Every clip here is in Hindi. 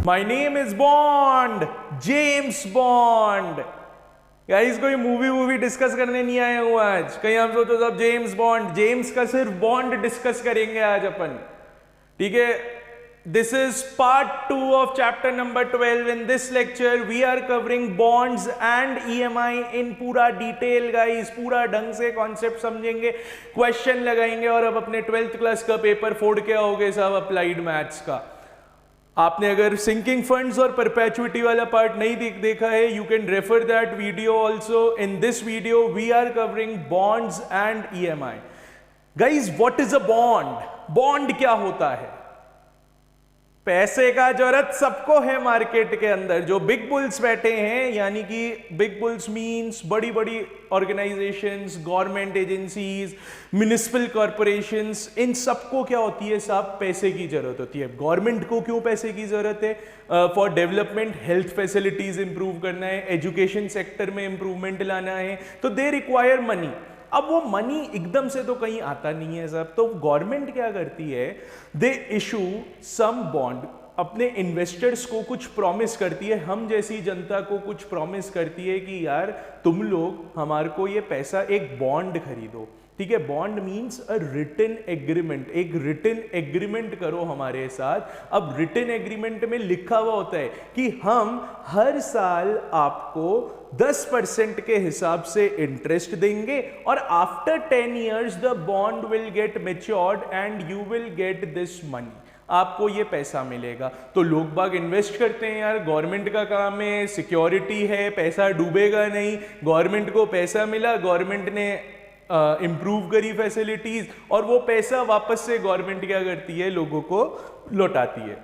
My name is bond, James bond. Guys कोई मूवी डिस्कस करने नहीं आया हूं आज। कहीं आप सोचो सब जेम्स बॉन्ड, जेम्स का सिर्फ बॉन्ड डिस्कस करेंगे आज अपन, ठीक है। This is part 2 of chapter number 12। In this lecture we are covering bonds and EMI in पूरा डिटेल गाइस, पूरा ढंग से कॉन्सेप्ट समझेंगे, क्वेश्चन लगाएंगे और अब अपने 12th क्लास का पेपर फोड़ के आओगे सब अप्लाइड मैथ्स का। आपने अगर सिंकिंग फंड्स और परपेचुइटी वाला पार्ट नहीं देखा है, you can refer that video also. In this video we are covering bonds and EMI. Guys what is a bond? Bond क्या होता है? पैसे का जरूरत सबको है मार्केट के अंदर। जो बिग बुल्स बैठे हैं, यानी कि बिग बुल्स मींस बड़ी बड़ी organisations, government agencies, municipal corporations, इन सबको क्या होती है साहब? पैसे की जरूरत होती है। गवर्नमेंट को क्यों पैसे की जरूरत है? For development, health facilities improve करना है, एजुकेशन सेक्टर में इंप्रूवमेंट लाना है, तो दे रिक्वायर मनी। अब वो मनी एकदम से तो कहीं आता नहीं है साहब, तो गवर्नमेंट क्या करती है? दे इशू सम बॉन्ड, अपने इन्वेस्टर्स को कुछ प्रॉमिस करती है, हम जैसी जनता को कुछ प्रॉमिस करती है कि यार तुम लोग हमारे को ये पैसा, एक बॉन्ड खरीदो, ठीक है। Bond means a written agreement, एक रिटन एग्रीमेंट करो हमारे साथ। अब रिटन एग्रीमेंट में लिखा हुआ होता है कि हम हर साल आपको 10% के हिसाब से इंटरेस्ट देंगे और after 10 years the bond will get matured and you will get this money. आपको ये पैसा मिलेगा। तो लोग बाग इन्वेस्ट करते हैं यार, गवर्नमेंट का काम है, सिक्योरिटी है, पैसा डूबेगा नहीं। गवर्नमेंट को पैसा मिला, गवर्नमेंट ने इंप्रूव करी फैसिलिटीज, और वो पैसा वापस से गवर्नमेंट क्या करती है? लोगों को लौटाती है।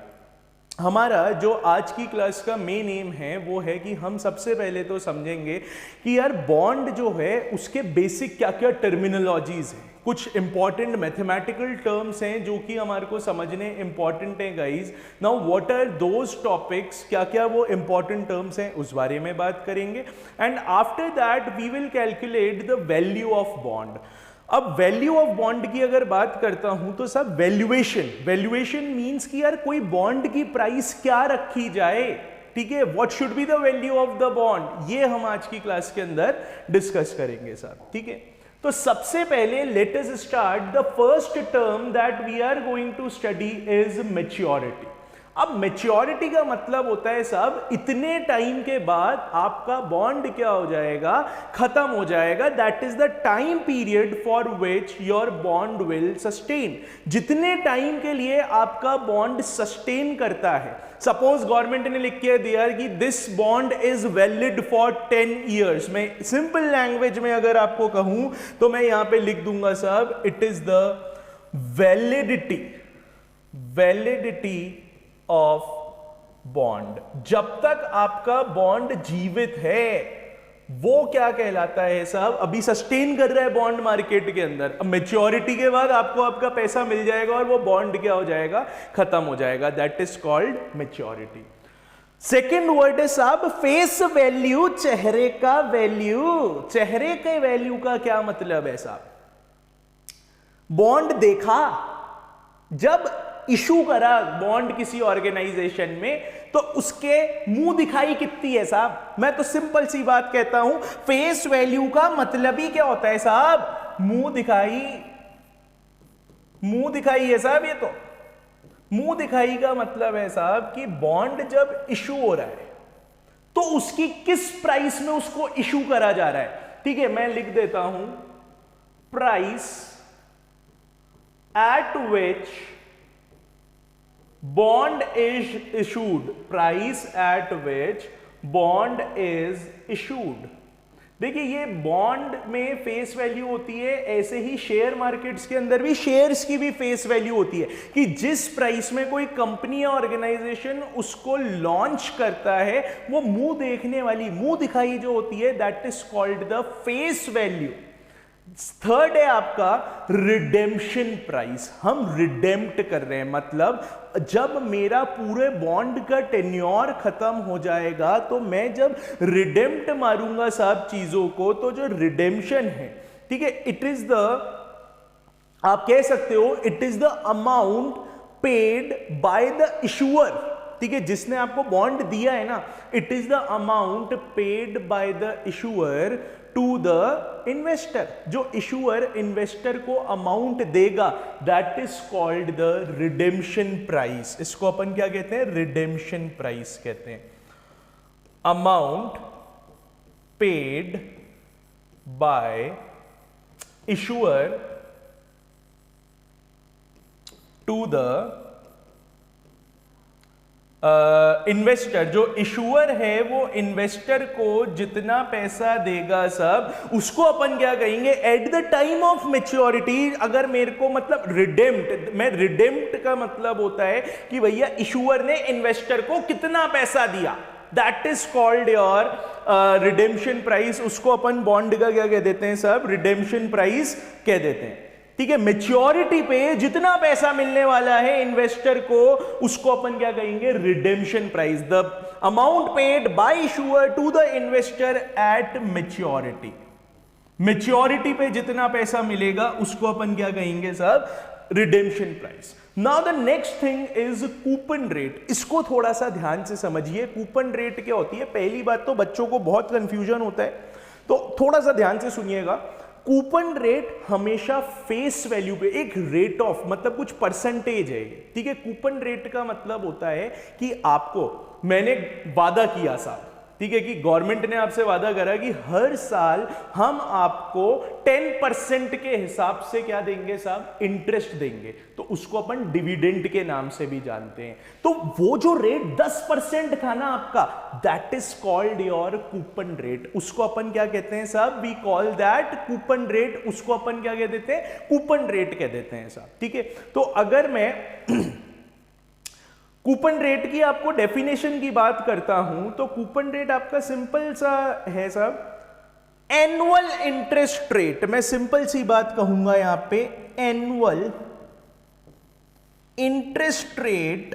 हमारा जो आज की क्लास का मेन एम है वो है कि हम सबसे पहले तो समझेंगे कि यार बॉन्ड जो है उसके बेसिक क्या क्या टर्मिनोलॉजीज हैं, कुछ इंपॉर्टेंट मैथमेटिकल टर्म्स हैं जो कि हमारे को समझने इंपॉर्टेंट है guys. Now what are those topics, क्या क्या वो इंपॉर्टेंट टर्म्स हैं उस बारे में बात करेंगे। And after that we will calculate the value of bond. अब वैल्यू ऑफ बॉन्ड की अगर बात करता हूं तो सब वैल्यूएशन मींस कि यार कोई बॉन्ड की प्राइस क्या रखी जाए, ठीक है। What should be the value of the bond, ये हम आज की क्लास के अंदर डिस्कस करेंगे साहब, ठीक है। तो सबसे पहले let us start. The first term that we are going to study is maturity. अब मैच्योरिटी का मतलब होता है साहब इतने टाइम के बाद आपका बॉन्ड क्या हो जाएगा? खत्म हो जाएगा। That is the time period for which your bond will sustain. जितने टाइम के लिए आपका बॉन्ड सस्टेन करता है। सपोज गवर्नमेंट ने लिख के दिया कि this bond is valid for 10 years। मैं सिंपल लैंग्वेज में अगर आपको कहूं तो मैं यहां पे लिख दूंगा साहब, it is the validity of bond. जब तक आपका बॉन्ड जीवित है वो क्या कहलाता है साहब? अभी सस्टेन कर रहा है बॉन्ड मार्केट के अंदर। अब मैच्योरिटी के बाद आपको आपका पैसा मिल जाएगा और वो बॉन्ड क्या हो जाएगा? खत्म हो जाएगा। That is called maturity. Second word है साहब फेस वैल्यू, चेहरे का वैल्यू। चेहरे के वैल्यू का क्या मतलब है साहब? बॉन्ड देखा, जब इशू करा बॉन्ड किसी ऑर्गेनाइजेशन में तो उसके मुंह दिखाई कितनी है साहब? मैं तो सिंपल सी बात कहता हूं, फेस वैल्यू का मतलब ही क्या होता है साहब? मुंह दिखाई। मुंह दिखाई है साहब, ये तो मुंह दिखाई का मतलब है साहब कि बॉन्ड जब इशू हो रहा है तो उसकी किस प्राइस में उसको इशू करा जा रहा है, ठीक है। मैं लिख देता हूं price at which bond is issued, price at which bond is issued। देखिए ये बॉन्ड में फेस वैल्यू होती है, ऐसे ही शेयर मार्केट्स के अंदर भी शेयर्स की भी फेस वैल्यू होती है कि जिस प्राइस में कोई कंपनी या ऑर्गेनाइजेशन उसको लॉन्च करता है वो मुंह देखने वाली, मुंह दिखाई जो होती है, that is called the face value. Third है आपका रिडेम्पशन प्राइस। हम रिडेम्प्ट कर रहे हैं, मतलब जब मेरा पूरे बॉन्ड का टेन्योर खत्म हो जाएगा तो मैं जब रिडेम्प्ट मारूंगा साहब चीजों को, तो जो रिडेम्पशन है, ठीक है, इट इज द, आप कह सकते हो it is the amount paid by the issuer ठीक है, जिसने आपको बॉन्ड दिया है ना, it is the amount paid by the issuer to the investor. जो इशूअर इन्वेस्टर को अमाउंट देगा, that is called the redemption price. इसको अपन क्या कहते हैं? रिडेम्पशन प्राइस कहते हैं। Amount paid by issuer to the investor. जो इशूअर है वो इन्वेस्टर को जितना पैसा देगा सब, उसको अपन क्या कहेंगे? At the time of maturity. अगर मेरे को मतलब रिडेम्प्ट, मैं रिडेम्प्ट का मतलब होता है कि भैया इशूअर ने इन्वेस्टर को कितना पैसा दिया, that is called your redemption price. उसको अपन बॉन्ड का क्या कह देते हैं सब? रिडेम्पशन प्राइस कह देते हैं। ठीक है, मेच्योरिटी पे जितना पैसा मिलने वाला है इन्वेस्टर को, उसको अपन क्या कहेंगे? Redemption price. The amount paid by issuer to the investor at maturity. Maturity पे जितना पैसा मिलेगा उसको अपन क्या कहेंगे सब? Redemption price. Now the next thing is coupon rate. इसको थोड़ा सा ध्यान से समझिए। कूपन रेट क्या होती है? पहली बात तो बच्चों को बहुत कंफ्यूजन होता है, तो थोड़ा सा ध्यान से सुनिएगा। कूपन रेट हमेशा फेस वैल्यू पे एक रेट ऑफ, मतलब कुछ परसेंटेज है, ठीक है। कूपन रेट का मतलब होता है कि आपको, मैंने वादा किया साहब, ठीक है, कि गवर्नमेंट ने आपसे वादा करा कि हर साल हम आपको 10% के हिसाब से क्या देंगे साहब? इंटरेस्ट देंगे। तो उसको अपन डिविडेंड के नाम से भी जानते हैं। तो वो जो रेट 10% था ना आपका, that is called your coupon rate. उसको अपन क्या कहते हैं साहब? We call that coupon rate. उसको अपन क्या कह देते हैं? कूपन रेट कह देते हैं साहब, ठीक है। तो अगर मैं कूपन रेट की आपको डेफिनेशन की बात करता हूं, तो कूपन रेट आपका सिंपल सा है साहब, एनुअल इंटरेस्ट रेट। मैं सिंपल सी बात कहूंगा यहां पे, annual interest rate,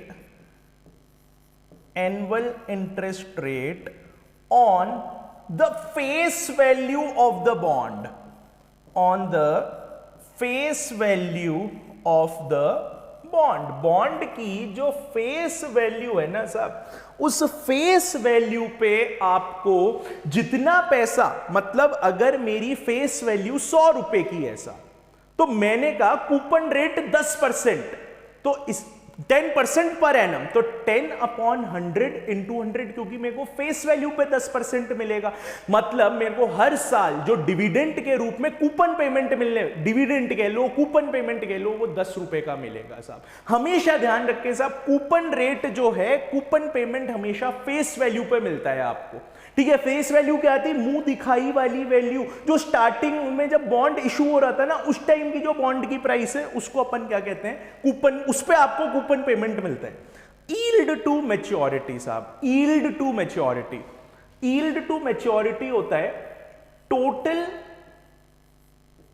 annual interest rate on the face value of the bond, on the face value of the bond. Bond की जो फेस वैल्यू है ना साहब, उस फेस वैल्यू पे आपको जितना पैसा, मतलब अगर मेरी फेस वैल्यू 100 रुपए की है साहब, तो मैंने कहा कूपन रेट 10%, तो इस 10% पर एनम, तो 10/100 इंटू 100, क्योंकि मेरे को फेस वैल्यू पे 10% मिलेगा। मतलब मेरे को हर साल जो डिविडेंड के रूप में कूपन पेमेंट मिलने, डिविडेंड कह लो, कूपन पेमेंट कह लो, वो 10 रुपए का मिलेगा साहब। हमेशा ध्यान रखें साहब, कूपन रेट जो है, कूपन पेमेंट हमेशा फेस वैल्यू पे मिलता है आपको, ठीक है। फेस वैल्यू क्या आती है? मुंह दिखाई वाली वैल्यू, जो स्टार्टिंग में जब बॉन्ड इशू हो रहा था ना, उस टाइम की जो बॉन्ड की प्राइस है, उसको अपन क्या कहते हैं? कूपन। उस पे आपको कूपन पेमेंट मिलता है। यील्ड टू मैच्योरिटी साहब, yield to maturity, yield to maturity होता है total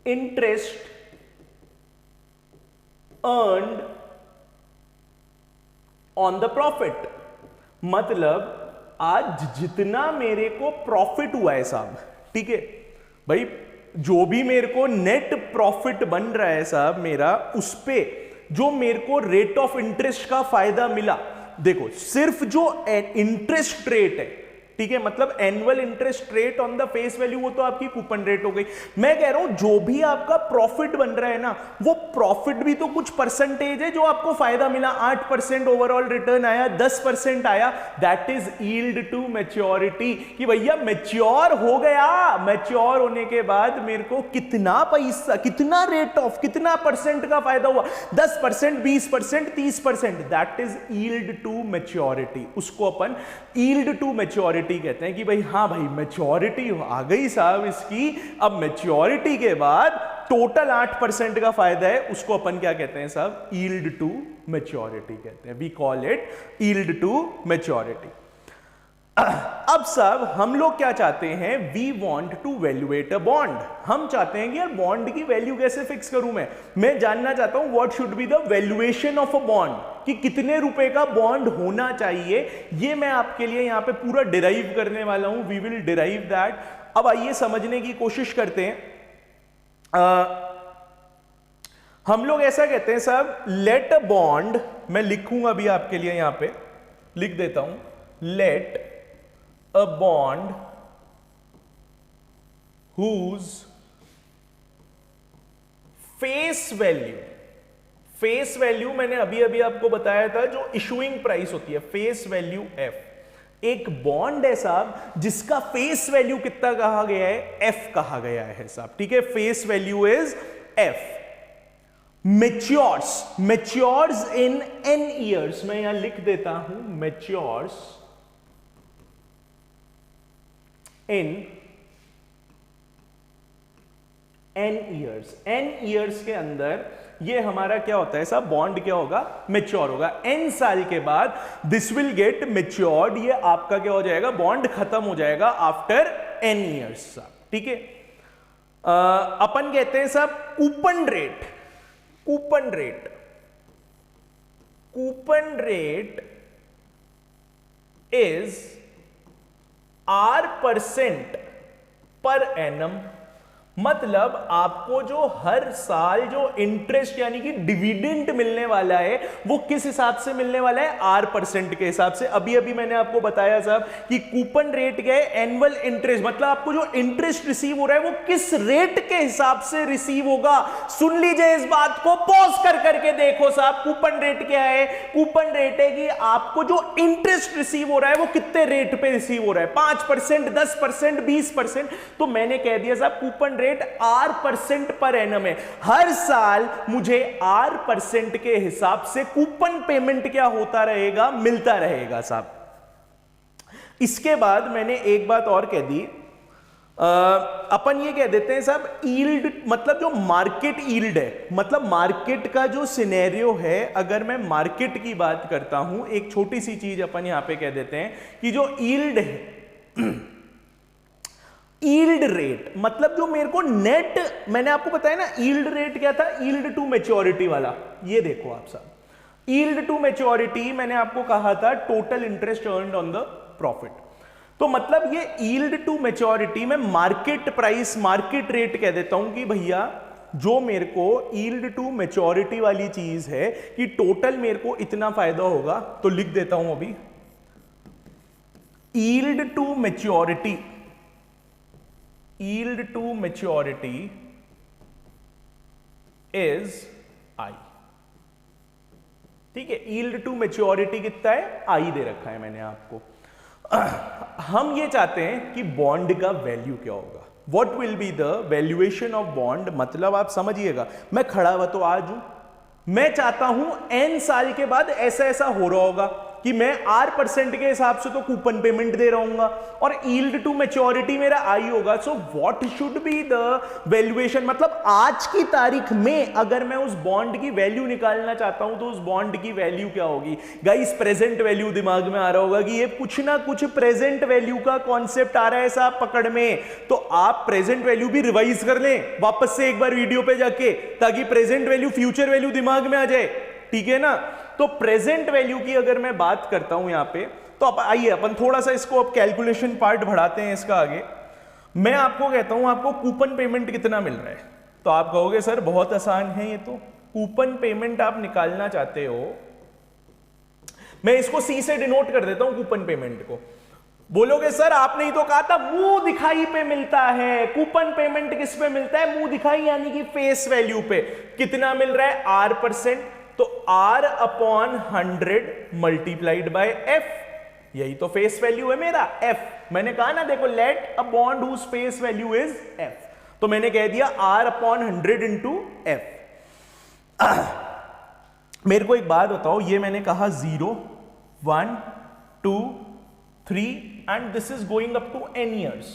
interest earned on the profit. मतलब आज जितना मेरे को प्रॉफिट हुआ है साहब, ठीक है भाई, जो भी मेरे को नेट प्रॉफिट बन रहा है साहब मेरा, उस पे जो मेरे को रेट ऑफ इंटरेस्ट का फायदा मिला, देखो सिर्फ जो इंटरेस्ट रेट है, ठीक है, मतलब annual interest rate on the face value, वो तो आपकी कूपन रेट हो गई। मैं कह रहा हूं जो भी आपका प्रॉफिट बन रहा है ना, वो प्रॉफिट भी तो कुछ परसेंटेज है जो आपको फायदा मिला। 8% ओवरऑल रिटर्न आया, 10% आया, that is yield to maturity. कि भैया मैच्योर हो गया, मैच्योर होने के बाद मेरे को कितना पैसा, कितना रेट ऑफ, कितना परसेंट का फायदा हुआ, 10%, 20%, 30%, that is yield to maturity. उसको अपन यील्ड टू मैच्योरिटी कहते हैं कि भाई हाँ भाई मैच्योरिटी आ गई साहब इसकी, अब मैच्योरिटी के बाद टोटल 8% का फायदा है, उसको अपन क्या कहते हैं साहब? यील्ड टू मैच्योरिटी कहते हैं। We call it yield to maturity. अब साहब हम लोग क्या चाहते हैं? We want to valuate a bond. हम चाहते हैं कि यार बॉन्ड की वैल्यू कैसे फिक्स करूं मैं जानना चाहता हूं what should be the valuation of a bond, कि कितने रुपए का बॉन्ड होना चाहिए। ये मैं आपके लिए यहां पे पूरा डिराइव करने वाला हूं। We will derive that. अब आइए समझने की कोशिश करते हैं। हम लोग ऐसा कहते हैं साहब, लेट अ बॉन्ड, मैं लिखूंगा अभी आपके लिए यहां पे, लिख देता हूं, let a bond whose face value मैंने अभी अभी आपको बताया था, जो इशुइंग प्राइस होती है, फेस वैल्यू एफ। एक बॉन्ड है साहब जिसका फेस वैल्यू कितना कहा गया है, एफ कहा गया है साहब, ठीक है, face value is F. Matures in n years, मैं यहां लिख देता हूं, मैच्योर्स इन n ईयर्स के अंदर ये हमारा क्या होता है साहब, बॉन्ड क्या होगा, मैच्योर होगा। n साल के बाद दिस विल गेट मैच्योर्ड, ये आपका क्या हो जाएगा, बॉन्ड खत्म हो जाएगा आफ्टर n ईयर्स साहब, ठीक है। अपन कहते हैं साहब coupon rate is R% per annum, मतलब आपको जो हर साल जो इंटरेस्ट यानी कि डिविडेंड मिलने वाला है वो किस हिसाब से मिलने वाला है, R% के हिसाब से। अभी अभी मैंने आपको बताया साहब कि कूपन रेट क्या है, एनुअल इंटरेस्ट, मतलब आपको जो इंटरेस्ट रिसीव हो रहा है वो किस रेट के हिसाब से रिसीव होगा। सुन लीजिए इस बात को, पॉज कर करके देखो साहब, कूपन रेट क्या है, कूपन रेट है कि आपको जो इंटरेस्ट रिसीव हो रहा है वो कितने रेट पे रिसीव हो रहा है, 5%, 10%, 20%। तो मैंने कह दिया साहब coupon rate R% per annum है, हर साल मुझे R% के हिसाब से कूपन पेमेंट क्या होता रहेगा, मिलता रहेगा साहब। इसके बाद मैंने एक बात और कह दी, अपन ये कह देते हैं साहब यील्ड, मतलब जो मार्केट यील्ड है, मतलब मार्केट का जो सिनेरियो है, अगर मैं मार्केट की बात करता हूं, एक छोटी सी चीज अपन यहां पे कह देते हैं कि जो यील्ड है, यील्ड रेट, मतलब जो मेरे को नेट, मैंने आपको बताया ना यील्ड रेट क्या था, यील्ड टू मैच्योरिटी वाला, ये देखो आप साहब, यील्ड टू मैच्योरिटी मैंने आपको कहा था total interest earned on the profit. तो मतलब ये यील्ड टू मैच्योरिटी में मार्केट प्राइस, मार्केट रेट कह देता हूं कि भैया जो मेरे को यील्ड टू मैच्योरिटी वाली चीज है कि टोटल मेरे को इतना फायदा होगा, तो लिख देता हूं अभी, yield to maturity is i, ठीक है। यील्ड टू मैच्योरिटी कितना है, आई दे रखा है मैंने आपको। हम ये चाहते हैं कि बॉन्ड का वैल्यू क्या होगा, what will be the valuation of bond, मतलब आप समझिएगा, मैं खड़ा हुआ तो आज हूं, मैं चाहता हूं n साल के बाद ऐसा ऐसा हो रहा होगा कि मैं R% के हिसाब से तो कूपन पेमेंट दे रहूंगा और यील्ड टू मैच्योरिटी मेरा आई होगा। So what should be the valuation, मतलब आज की तारीख में अगर मैं उस बॉन्ड की वैल्यू निकालना चाहता हूं तो उस बॉन्ड की वैल्यू क्या होगी। गाइस प्रेजेंट वैल्यू दिमाग में आ रहा होगा कि ये कुछ ना कुछ प्रेजेंट वैल्यू का कॉन्सेप्ट आ रहा है साहब पकड़ में, तो आप प्रेजेंट वैल्यू भी रिवाइज कर लें वापस से एक बार वीडियो पे जाके, ताकि प्रेजेंट वैल्यू फ्यूचर वैल्यू दिमाग में आ जाए, ठीक है ना। तो प्रेजेंट वैल्यू की अगर मैं बात करता हूं यहां पे, तो अब आइए अपन थोड़ा सा इसको अब कैलकुलेशन पार्ट बढ़ाते हैं इसका आगे। मैं आपको कहता हूं आपको कूपन पेमेंट कितना मिल रहा है, तो आप कहोगे सर बहुत आसान है ये तो, कूपन पेमेंट आप निकालना चाहते हो, मैं इसको C से डिनोट कर देता हूं कूपन पेमेंट को। बोलोगे सर आपने ही तो कहा था मुंह दिखाई पे मिलता है, कूपन पेमेंट किस पे मिलता है, मुंह दिखाई यानी कि फेस वैल्यू पे। कितना मिल रहा है, R%, तो R upon 100 multiplied by F, यही तो फेस वैल्यू है मेरा F। मैंने कहा ना देखो, let a bond whose face value is F, तो मैंने कह दिया R अपॉन 100 इंटू F। मेरे को एक बात बताओ, ये मैंने कहा 0, 1, 2, 3 and this is going up to n years,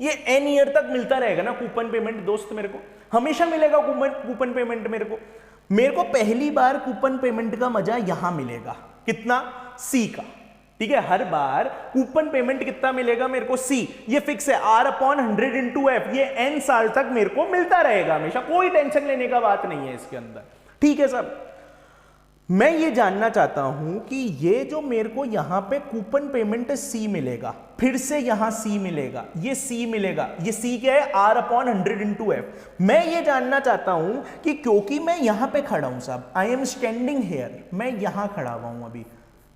ये n ईयर तक मिलता रहेगा ना कूपन पेमेंट दोस्त, मेरे को हमेशा मिलेगा कूपन पेमेंट। मेरे को पहली बार कूपन पेमेंट का मजा यहां मिलेगा, कितना, C का, ठीक है। हर बार कूपन पेमेंट कितना मिलेगा मेरे को, C, ये फिक्स है, R अपॉन 100 इंटू F, ये n साल तक मेरे को मिलता रहेगा हमेशा, कोई टेंशन लेने का बात नहीं है इसके अंदर, ठीक है सर। मैं ये जानना चाहता हूं कि ये जो मेरे को यहां पे कूपन पेमेंट C मिलेगा, फिर से यहां C मिलेगा, ये C मिलेगा, ये C क्या है, R अपॉन 100 इंटू F। मैं ये जानना चाहता हूं कि क्योंकि मैं यहां पे खड़ा हूं साहब, आई एम स्टैंडिंग हेयर, मैं यहां खड़ा हुआ हूं अभी,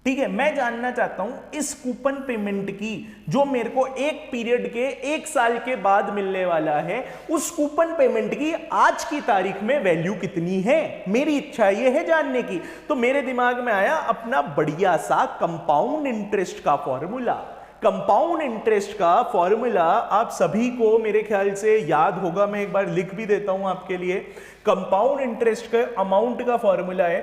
ठीक है, मैं जानना चाहता हूं इस कूपन पेमेंट की जो मेरे को एक पीरियड के 1 साल के बाद मिलने वाला है, उस कूपन पेमेंट की आज की तारीख में वैल्यू कितनी है। मेरी इच्छा यह है जानने की। तो मेरे दिमाग में आया अपना बढ़िया सा कंपाउंड इंटरेस्ट का फॉर्मूला। कंपाउंड इंटरेस्ट का फॉर्मूला आप सभी को मेरे ख्याल से याद होगा, मैं एक बार लिख भी देता हूं आपके लिए। कंपाउंड इंटरेस्ट का अमाउंट का फॉर्मूला है,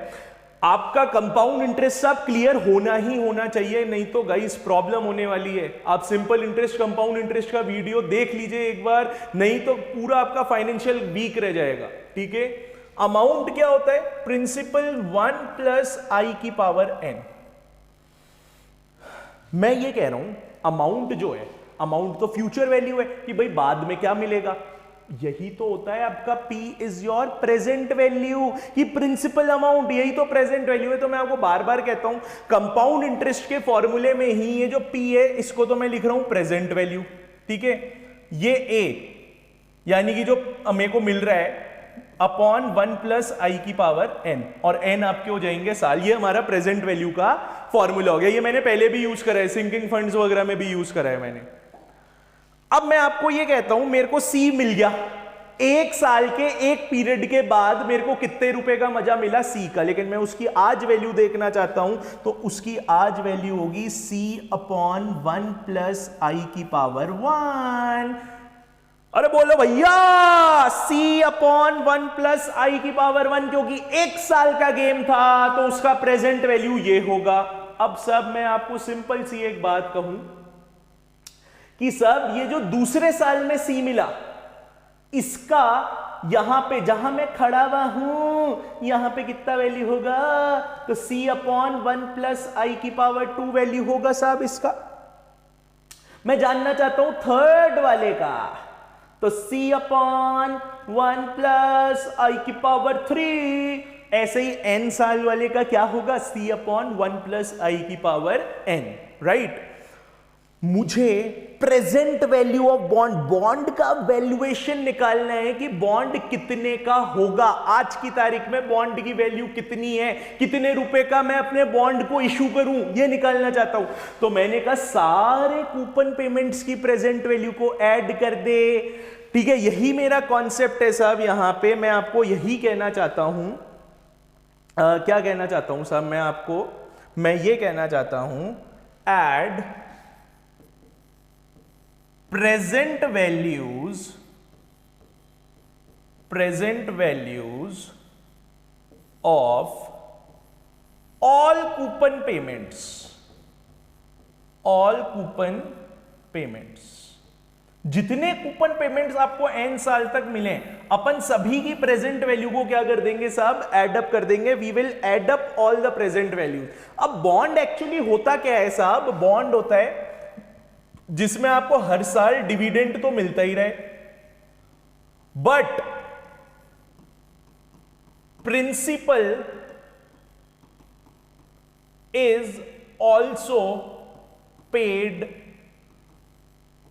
आपका कंपाउंड इंटरेस्ट सब क्लियर होना ही होना चाहिए, नहीं तो गाइस प्रॉब्लम होने वाली है। आप सिंपल इंटरेस्ट कंपाउंड इंटरेस्ट का वीडियो देख लीजिए एक बार, नहीं तो पूरा आपका फाइनेंशियल वीक रह जाएगा। ठीक है, अमाउंट क्या होता है, प्रिंसिपल 1 प्लस आई की पावर n। मैं ये कह रहा हूं अमाउंट जो है, अमाउंट तो फ्यूचर वैल्यू है कि भाई बाद में क्या मिलेगा, यही तो होता है आपका P is your present value, कि प्रिंसिपल अमाउंट यही तो प्रेजेंट वैल्यू है। तो मैं आपको बार बार कहता हूं कंपाउंड इंटरेस्ट के फॉर्मूले में ही ये जो P है इसको तो मैं लिख रहा हूं प्रेजेंट वैल्यू। ठीक है, ये A यानी कि जो मेरे को मिल रहा है अपॉन 1 प्लस आई की पावर n, और n आपके हो जाएंगे साल। ये हमारा प्रेजेंट वैल्यू का फॉर्मूला हो गया। ये मैंने पहले भी यूज करा है, सिंकिंग फंड्स वगैरह में भी यूज करा है मैंने। अब मैं आपको ये कहता हूं मेरे को C मिल गया, 1 साल के एक पीरियड के बाद मेरे को कितने रुपए का मजा मिला C का, लेकिन मैं उसकी आज वैल्यू देखना चाहता हूं। तो उसकी आज वैल्यू होगी C अपॉन 1 प्लस आई की पावर 1। अरे बोलो भैया, C अपॉन 1 प्लस आई की पावर 1, क्योंकि 1 साल का गेम था तो उसका प्रेजेंट वैल्यू ये होगा। अब सब मैं आपको सिंपल सी एक बात कहूं कि सब ये जो दूसरे साल में C मिला, इसका यहां पे जहां मैं खड़ा हुआ हूं यहां पे कितना वैल्यू होगा, तो C अपॉन 1 प्लस आई की पावर 2 वैल्यू होगा साहब इसका। मैं जानना चाहता हूं थर्ड वाले का, तो C अपॉन 1 प्लस आई की पावर 3। ऐसे ही n साल वाले का क्या होगा, C अपॉन 1 प्लस आई की पावर n। राइट, मुझे present value of bond, bond का वैल्यूएशन निकालना है कि बॉन्ड कितने का होगा, आज की तारीख में बॉन्ड की वैल्यू कितनी है, कितने रुपए का मैं अपने बॉन्ड को इशू करूं, ये निकालना चाहता हूं। तो मैंने कहा सारे कूपन पेमेंट्स की प्रेजेंट वैल्यू को ऐड कर दे। ठीक है, यही मेरा कॉन्सेप्ट है साहब। यहां पे मैं आपको यही कहना चाहता हूं, क्या कहना चाहता हूं साहब, मैं ये कहना चाहता हूं add present values of all coupon payments, जितने कूपन पेमेंट्स आपको n साल तक मिले, अपन सभी की प्रेजेंट वैल्यू को क्या कर देंगे साहब, एड अप कर देंगे। We will add up all the present values. अब बॉन्ड एक्चुअली होता क्या है साहब, बॉन्ड होता है जिसमें आपको हर साल डिविडेंड तो मिलता ही रहे, but principal is also paid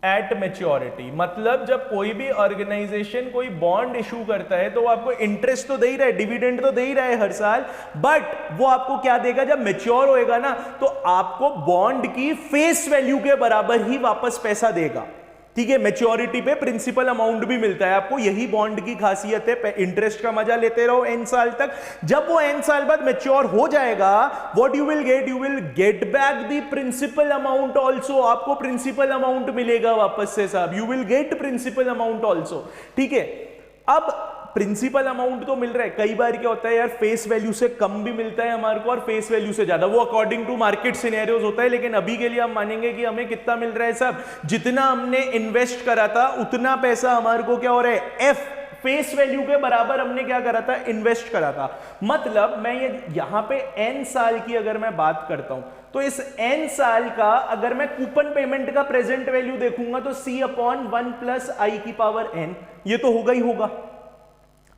at maturity. मतलब जब कोई भी ऑर्गेनाइजेशन कोई बॉन्ड इशू करता है तो वो आपको इंटरेस्ट तो दे ही रहा है, डिविडेंड तो दे ही रहा है हर साल, बट वो आपको क्या देगा, जब मैच्योर होएगा ना तो आपको बॉन्ड की फेस वैल्यू के बराबर ही वापस पैसा देगा। ठीक है, मैच्योरिटी पे प्रिंसिपल अमाउंट भी मिलता है आपको, यही बॉन्ड की खासियत है। इंटरेस्ट का मजा लेते रहो n साल तक, जब वो n साल बाद मैच्योर हो जाएगा, what you will get back the principal amount also. आपको प्रिंसिपल अमाउंट मिलेगा वापस से साहब, you will get principal amount also. ठीक है, अब प्रिंसिपल अमाउंट तो मिल रहा है, कई बार क्या होता है यार, फेस वैल्यू से कम भी मिलता है हमारे को और फेस वैल्यू से ज्यादा, वो अकॉर्डिंग टू मार्केट सिनेरियोज होता है। लेकिन अभी के लिए हम मानेंगे कि हमें कितना मिल रहा है साहब, जितना हमने इन्वेस्ट करा था उतना पैसा हमारे को क्या हो रहा है, एफ फेस वैल्यू के बराबर हमने क्या करा था, इन्वेस्ट करा था। मतलब मैं ये यहां पे n साल की अगर मैं बात करता हूं तो इस n साल का अगर मैं कूपन पेमेंट का प्रेजेंट वैल्यू देखूंगा तो C अपॉन 1 प्लस आई की पावर n, ये तो होगा ही होगा,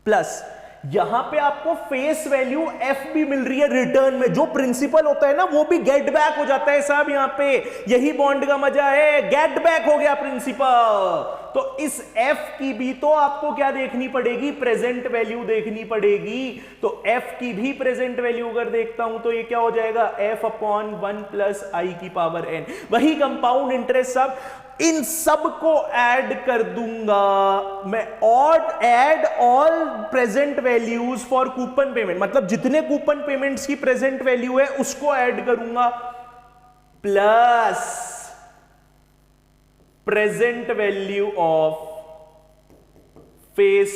प्लस यहां पे आपको फेस वैल्यू f भी मिल रही है रिटर्न में, जो प्रिंसिपल होता है ना वो भी गेट बैक हो जाता है साहब। यहां पे यही बॉन्ड का मजा है, गेट बैक हो गया प्रिंसिपल। तो इस f की भी तो आपको क्या देखनी पड़ेगी, प्रेजेंट वैल्यू देखनी पड़ेगी। तो f की भी प्रेजेंट वैल्यू अगर देखता हूं तो ये क्या हो जाएगा, f अपॉन 1 प्लस आई की पावर n। वही कंपाउंड इंटरेस्ट, सब इन सब को ऐड कर दूंगा मैं, और add all present values for coupon payment, मतलब जितने कूपन पेमेंट्स की प्रेजेंट वैल्यू है उसको ऐड करूंगा, plus present value of face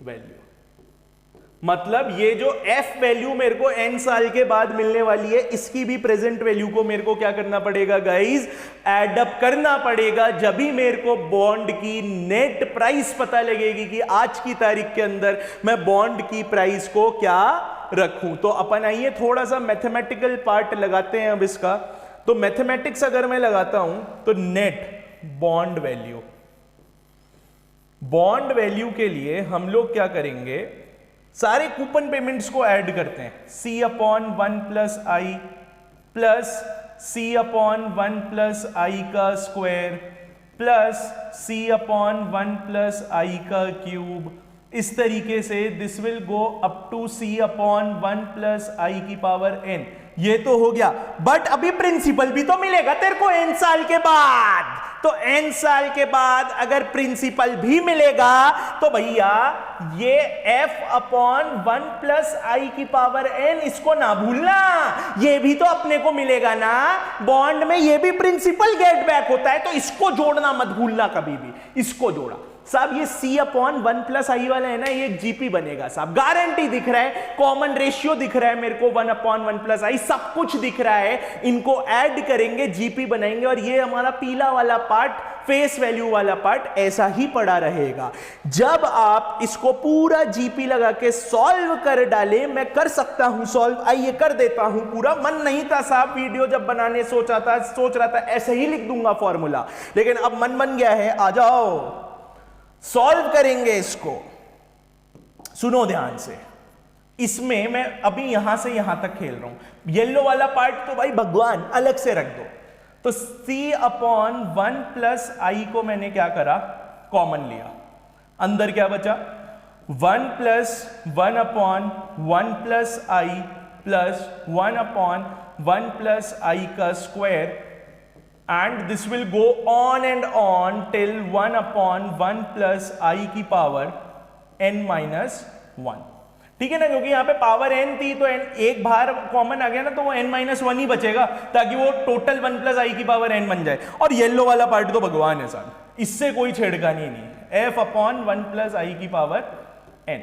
value. मतलब ये जो f वैल्यू मेरे को n साल के बाद मिलने वाली है, इसकी भी प्रेजेंट वैल्यू को मेरे को क्या करना पड़ेगा गाइस, ऐड अप करना पड़ेगा। जब भी मेरे को बॉन्ड की नेट प्राइस पता लगेगी कि आज की तारीख के अंदर मैं बॉन्ड की प्राइस को क्या रखूं। तो अपन आइए थोड़ा सा मैथमेटिकल पार्ट लगाते हैं अब इसका। तो मैथमेटिक्स अगर मैं लगाता हूं तो net bond value, bond value के लिए हम लोग क्या करेंगे, सारे कूपन पेमेंट्स को ऐड करते हैं, c upon 1 plus I plus c upon 1 plus I का square plus c upon 1 plus I का क्यूब। इस तरीके से this will go up to c upon 1 plus I की पावर n। ये तो हो गया, बट अभी प्रिंसिपल भी तो मिलेगा तेरे को n साल के बाद। तो n साल के बाद अगर प्रिंसिपल भी मिलेगा तो भैया ये f अपॉन 1 प्लस आई की पावर n, इसको ना भूलना, ये भी तो अपने को मिलेगा ना। बॉन्ड में ये भी प्रिंसिपल गेट बैक होता है, तो इसको जोड़ना मत भूलना कभी भी, इसको जोड़ा साहब। ये c अपॉन 1 प्लस आई वाला है ना, ये जीपी बनेगा साहब, गारंटी दिख रहा है, कॉमन रेशियो दिख रहा है मेरे को, 1 अपॉन 1 प्लस आई सब कुछ दिख रहा है। इनको ऐड करेंगे, जीपी बनाएंगे, और ये हमारा पीला वाला पार्ट, फेस वैल्यू वाला पार्ट ऐसा ही पड़ा रहेगा। जब आप इसको पूरा जीपी लगा के सॉल्व कर डाले, मैं कर सकता हूं सॉल्व, आइए कर देता हूं पूरा। मन नहीं था साहब, वीडियो जब बनाने सोच रहा था ऐसे ही लिख दूंगा फॉर्मूला, लेकिन अब मन बन गया है, आ जाओ सॉल्व करेंगे इसको। सुनो ध्यान से, इसमें मैं अभी यहां से यहां तक खेल रहा हूं, येलो वाला पार्ट तो भाई भगवान अलग से रख दो। तो c अपॉन 1 प्लस आई को मैंने क्या करा, कॉमन लिया, अंदर क्या बचा, 1 plus 1 upon 1 plus I plus 1 upon 1 plus I का square, and this will go on and on till 1 upon 1 plus i की पावर n minus 1। ठीक है ना, क्योंकि यहां पे पावर n थी तो n एक बाहर कॉमन आ गया ना, तो वो n minus 1 ही बचेगा, ताकि वो टोटल 1 प्लस आई की पावर n बन जाए। और येलो वाला पार्ट तो भगवान है साहब, इससे कोई छेड़खानी नहीं, f अपॉन 1 प्लस आई की पावर n,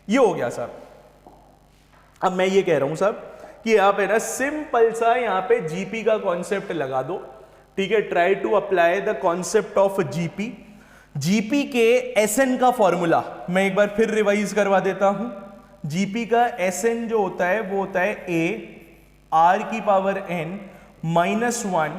ये हो गया साहब। अब मैं ये कह रहा हूं साहब कि यहां पे ना सिंपल सा यहां पे जीपी का कॉन्सेप्ट लगा दो। ठीक है, try to apply the concept of GP. GP के एसएन का फॉर्मूला मैं एक बार फिर रिवाइज करवा देता हूं। जीपी का एसएन जो होता है वो होता है ए आर की power n minus 1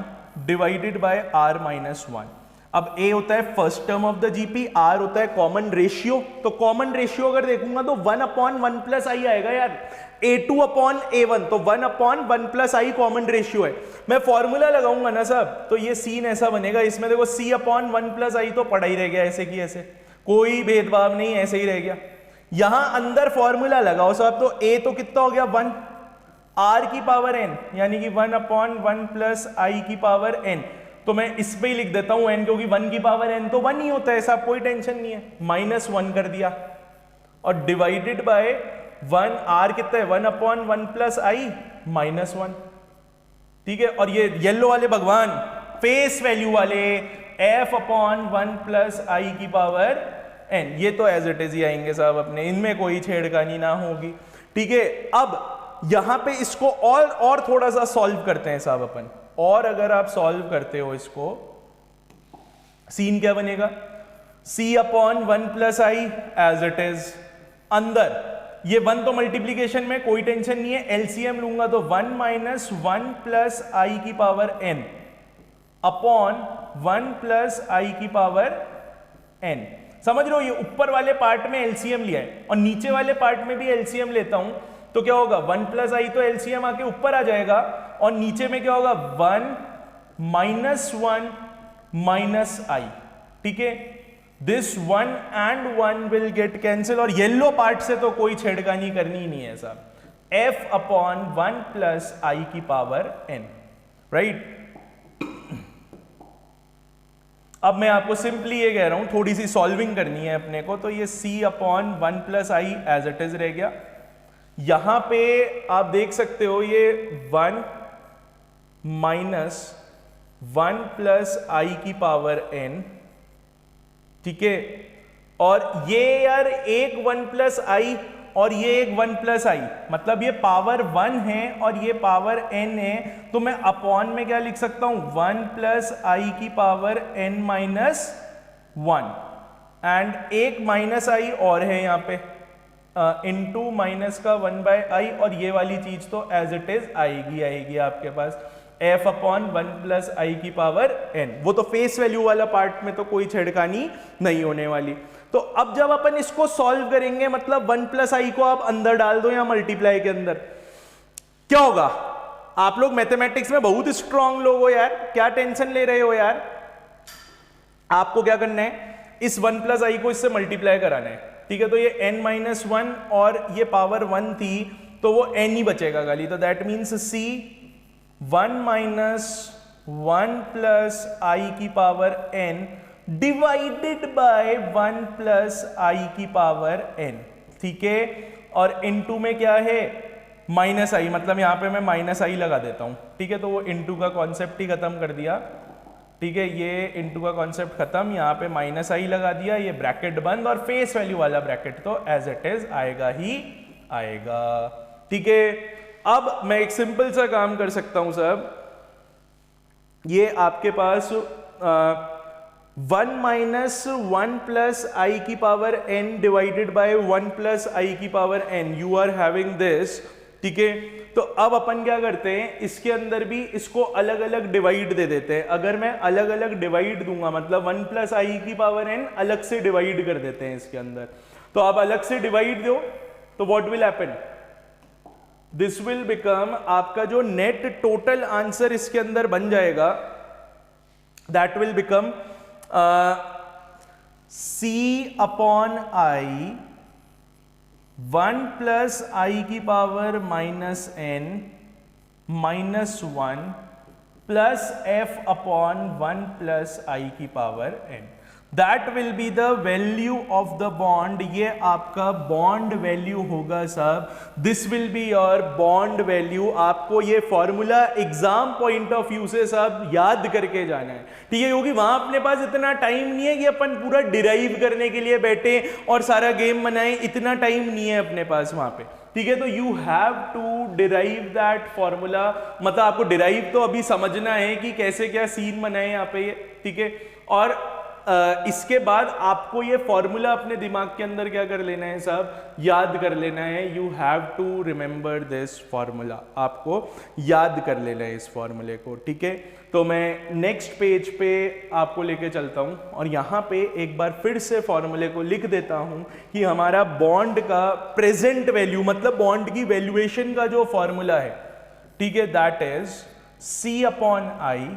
divided by r minus 1। अब ए होता है first term of the GP, r होता है कॉमन रेशियो। तो कॉमन रेशियो अगर देखूंगा तो 1 अपॉन 1 प्लस आई आएगा यार, A2 अपॉन A1, तो 1 अपॉन 1 प्लस आई कॉमन रेशियो है। मैं फॉर्मूला लगाऊंगा ना साहब तो ये सीन ऐसा बनेगा, इसमें देखो C अपॉन 1 प्लस आई तो पड़ा ही रह गया ऐसे की ऐसे, कोई भेदभाव नहीं, ऐसे ही रह गया। यहां अंदर फॉर्मूला लगाओ साहब, तो A तो कितना हो गया 1 R की पावर n, यानी कि 1 अपॉन 1 प्लस आई की पावर n। तो मैं इस पे ही लिख देता हूं n, क्योंकि 1 की पावर n तो 1 ही होता है साहब, कोई टेंशन नहीं है। माइनस 1 कर दिया और डिवाइडेड बाय 1, आर कितना है 1 अपॉन 1 प्लस आई माइनस 1। ठीक है, और ये येलो वाले भगवान फेस वैल्यू वाले f अपॉन 1 प्लस आई की पावर n, ये तो एज इट इज ही आएंगे साहब अपने, इनमें कोई छेड़खानी ना होगी। ठीक है, अब यहां पे इसको और थोड़ा सा सॉल्व करते हैं साहब अपन। और अगर आप सॉल्व करते हो इसको, सीन क्या बनेगा, c upon 1 plus i as it is, अंदर ये 1 तो मल्टीप्लीकेशन में कोई टेंशन नहीं है, एलसीएम लूंगा तो 1 माइनस 1 प्लस आई की power n upon 1 plus I की पावर n। समझ रहे हो, ये ऊपर वाले पार्ट में एलसीएम लिया है और नीचे वाले पार्ट में भी एलसीएम लेता हूं तो क्या होगा, 1 प्लस आई तो एलसीएम आके ऊपर आ जाएगा, और नीचे में क्या होगा 1 माइनस 1 माइनस आई। ठीक है, this 1 and 1 will get cancel, और येलो पार्ट से तो कोई छेड़खानी करनी ही नहीं है साहब। f अपॉन 1 प्लस आई की पावर n, राइट। अब मैं आपको सिंपली ये कह रहा हूं, थोड़ी सी सॉल्विंग करनी है अपने को, तो ये c upon 1 plus i as it is रह गया। यहां पे आप देख सकते हो ये 1 माइनस 1 प्लस आई की पावर n, ठीक है। और ये यार एक 1 प्लस आई और ये एक 1 प्लस आई, मतलब ये पावर 1 है और ये पावर n है, तो मैं अपॉन में क्या लिख सकता हूं, 1 प्लस आई की पावर n माइनस 1, एंड एक माइनस आई और है यहाँ पे इनटू माइनस का 1 बाय आई, और ये वाली चीज तो एज इट इज आएगी आपके पास f अपॉन 1 प्लस आई की पावर n। वो तो फेस वैल्यू वाला पार्ट में तो कोई छेड़खानी नहीं होने वाली। तो अब जब अपन इसको सॉल्व करेंगे, मतलब 1 प्लस आई को आप अंदर डाल दो या मल्टीप्लाई के अंदर, क्या होगा? आप लोग मैथमेटिक्स में बहुत स्ट्रांग लोग हो यार, क्या टेंशन ले रहे हो यार। आपको क्या करना है, इस 1 प्लस आई को इससे मल्टीप्लाई कराना है, ठीक है। तो ये n माइनस 1 और ये पावर 1 थी, तो वो n ही बचेगा खाली। तो that means c 1 minus 1 plus I की power n divided by 1 plus I की पावर n, ठीक है। और इनटू में क्या है, माइनस आई, मतलब यहां पे मैं माइनस आई लगा देता हूं, ठीक है। तो वो इनटू का कॉन्सेप्ट ही खत्म कर दिया, ठीक है। ये इनटू का कॉन्सेप्ट खत्म, यहां पे माइनस आई लगा दिया, ये ब्रैकेट बंद, और फेस वैल्यू वाला ब्रैकेट तो एज इट इज आएगा ही आएगा, ठीक है। अब मैं एक सिंपल सा काम कर सकता हूं साहब, ये आपके पास 1 माइनस 1 प्लस आई की power n divided by 1 plus I की power n, you are having this, ठीक है। तो अब अपन क्या करते हैं, इसके अंदर भी इसको अलग अलग डिवाइड दे देते हैं। अगर मैं अलग अलग डिवाइड दूंगा, मतलब 1 प्लस आई की पावर n अलग से डिवाइड कर देते हैं इसके अंदर, तो आप अलग से डिवाइड दो, तो what will happen, this will become, आपका जो नेट टोटल आंसर इसके अंदर बन जाएगा, that will become c upon I 1 plus I की power minus n minus 1 plus f upon 1 plus I की power n, that will be the value of the bond. ये आपका बॉन्ड वैल्यू होगा साहब, this will be your bond value. आपको ये formula exam point of view से साहब याद करके जाना है, ठीक है, क्योंकि वहां अपने पास इतना टाइम नहीं है कि अपन पूरा डिराइव करने के लिए बैठे और सारा गेम बनाए, इतना टाइम नहीं है अपने पास वहां पे, ठीक है। तो you have to derive that formula, मतलब आपको डिराइव तो अभी समझना है कि कैसे क्या सीन बनाए यहाँ पे ये, ठीक है। और इसके बाद आपको ये फॉर्मूला अपने दिमाग के अंदर क्या कर लेना है साहब, याद कर लेना है। You have to remember this formula, आपको याद कर लेना है इस फॉर्मूले को, ठीक है। तो मैं नेक्स्ट पेज पे आपको लेके चलता हूं और यहां पे एक बार फिर से फॉर्मूले को लिख देता हूं कि हमारा बॉन्ड का प्रेजेंट वैल्यू, मतलब बॉन्ड की वैल्यूएशन का जो फॉर्मूला है, ठीक है, that is c upon I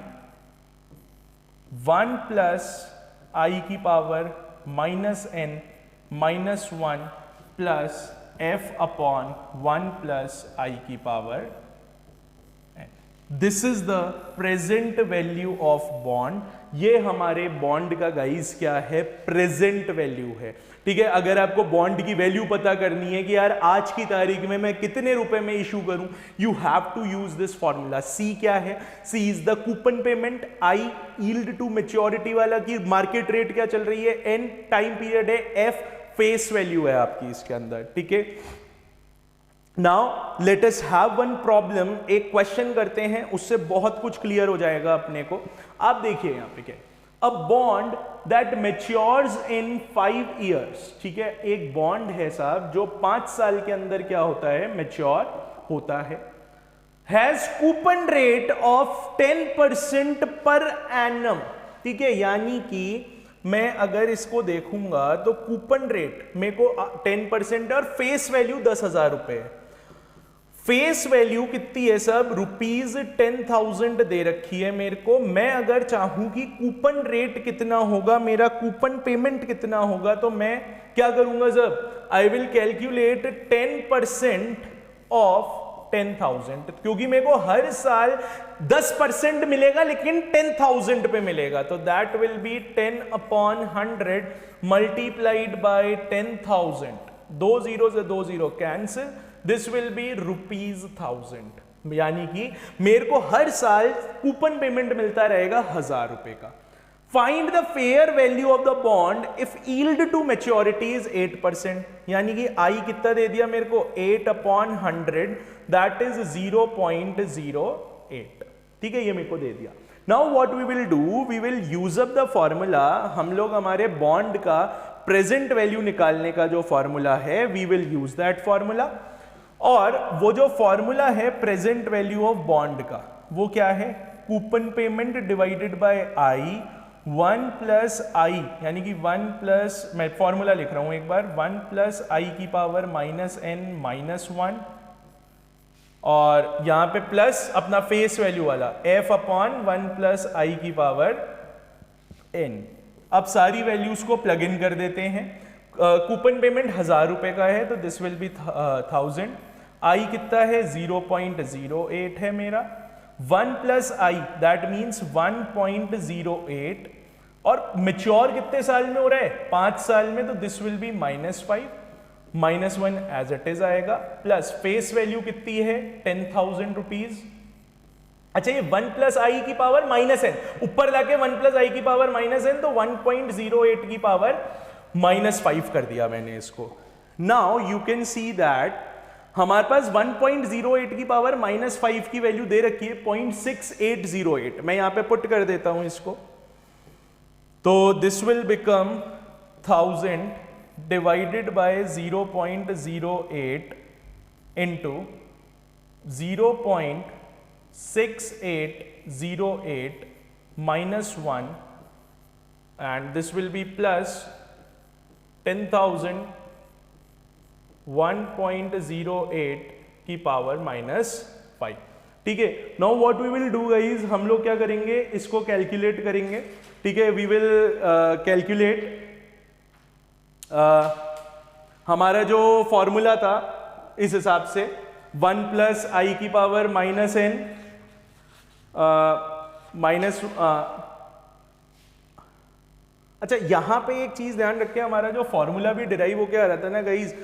1 plus I की power minus n minus 1 plus f upon 1 plus I की power n। This is the present value of bond. ये हमारे बॉन्ड का गाइस क्या है, प्रेजेंट वैल्यू है, ठीक है। अगर आपको बॉन्ड की वैल्यू पता करनी है कि यार आज की तारीख में मैं कितने रुपए में इशू करूं, you have to use this formula. C क्या है, C is the coupon payment, I yield to maturity वाला की मार्केट रेट क्या चल रही है, एन टाइम पीरियड है, एफ फेस वैल्यू है आपकी इसके अंदर, ठीक है। Now let us have one problem, एक क्वेश्चन करते हैं, उससे बहुत कुछ क्लियर हो जाएगा अपने को। आप देखिए यहां पे क्या, a bond that matures in 5 years, ठीक है, एक बॉन्ड है साहब जो 5 साल के अंदर क्या होता है, मैच्योर होता है, has coupon rate of 10% per annum, ठीक है। यानी कि मैं अगर इसको देखूंगा तो कूपन रेट मेरे को 10% और फेस वैल्यू 10,000 रुपए है। फेस वैल्यू कितनी है सब, ₹10,000 दे रखी है मेरे को। मैं अगर चाहूं कि कूपन रेट कितना होगा, मेरा कूपन पेमेंट कितना होगा, तो मैं क्या करूंगा सब, आई विल कैलकुलेट 10% ऑफ 10,000, क्योंकि मेरे को हर साल 10% मिलेगा लेकिन 10,000 पे मिलेगा, तो that will B 10/100 multiplied by 10,000। 2 0 से 2 0 कैंसिल, दिस विल बी ₹1000, यानी कि मेरे को हर साल कूपन पेमेंट मिलता रहेगा ₹1000 का। Find the fair value of the bond if yield to maturity is 8%, यानी कि आई कितना दे दिया मेरे को, 8/100, दैट इज 0.08। ठीक है, ये मेरे को दे दिया। Now what we will do, we will use up the formula. हम लोग हमारे बॉन्ड का प्रेजेंट वैल्यू निकालने का जो फॉर्मूला है, we will use that formula. और वो जो फॉर्मूला है प्रेजेंट वैल्यू ऑफ बॉन्ड का, वो क्या है, coupon payment divided by I, 1 plus I, यानी कि 1 प्लस, मैं फॉर्मूला लिख रहा हूं एक बार, 1 प्लस आई की पावर -n-1, और यहां पे प्लस अपना फेस वैल्यू वाला f/1 प्लस आई की पावर n। अब सारी वैल्यूज को प्लग इन कर देते हैं। कूपन पेमेंट ₹1000 का है, तो दिस विल बी 1000। आई कितना है, 0.08 है मेरा। 1 प्लस आई दैट मीन्स 1.08, और मेच्योर कितने साल में हो रहा है, 5 साल में, तो this will be -5, -1 as it is आएगा, प्लस फेस वैल्यू कितनी है, 10,000 रुपीज। अच्छा, ये 1 प्लस आई की पावर -n, ऊपर लाके 1 प्लस आई की पावर -n, तो 1.08 की पावर -5 कर दिया मैंने इसको। Now you can see that हमारे पास 1.08 की पावर -5 की वैल्यू दे रखी है 0.6808। मैं यहां पे पुट कर देता हूं इसको, तो this will become 1000 divided by 0.08 into 0.6808 -1, and this will be plus 10,000 1.08 की पावर -5। ठीक है, now what we will do guys, हम लोग क्या करेंगे, इसको कैलकुलेट करेंगे। ठीक है, वी विल कैलकुलेट हमारा जो फॉर्मूला था इस हिसाब से 1 प्लस आई की पावर -n माइनस, अच्छा यहां पे एक चीज ध्यान रखें, हमारा जो फॉर्मूला भी डिराइव होकर आ रहा था ना गाइज,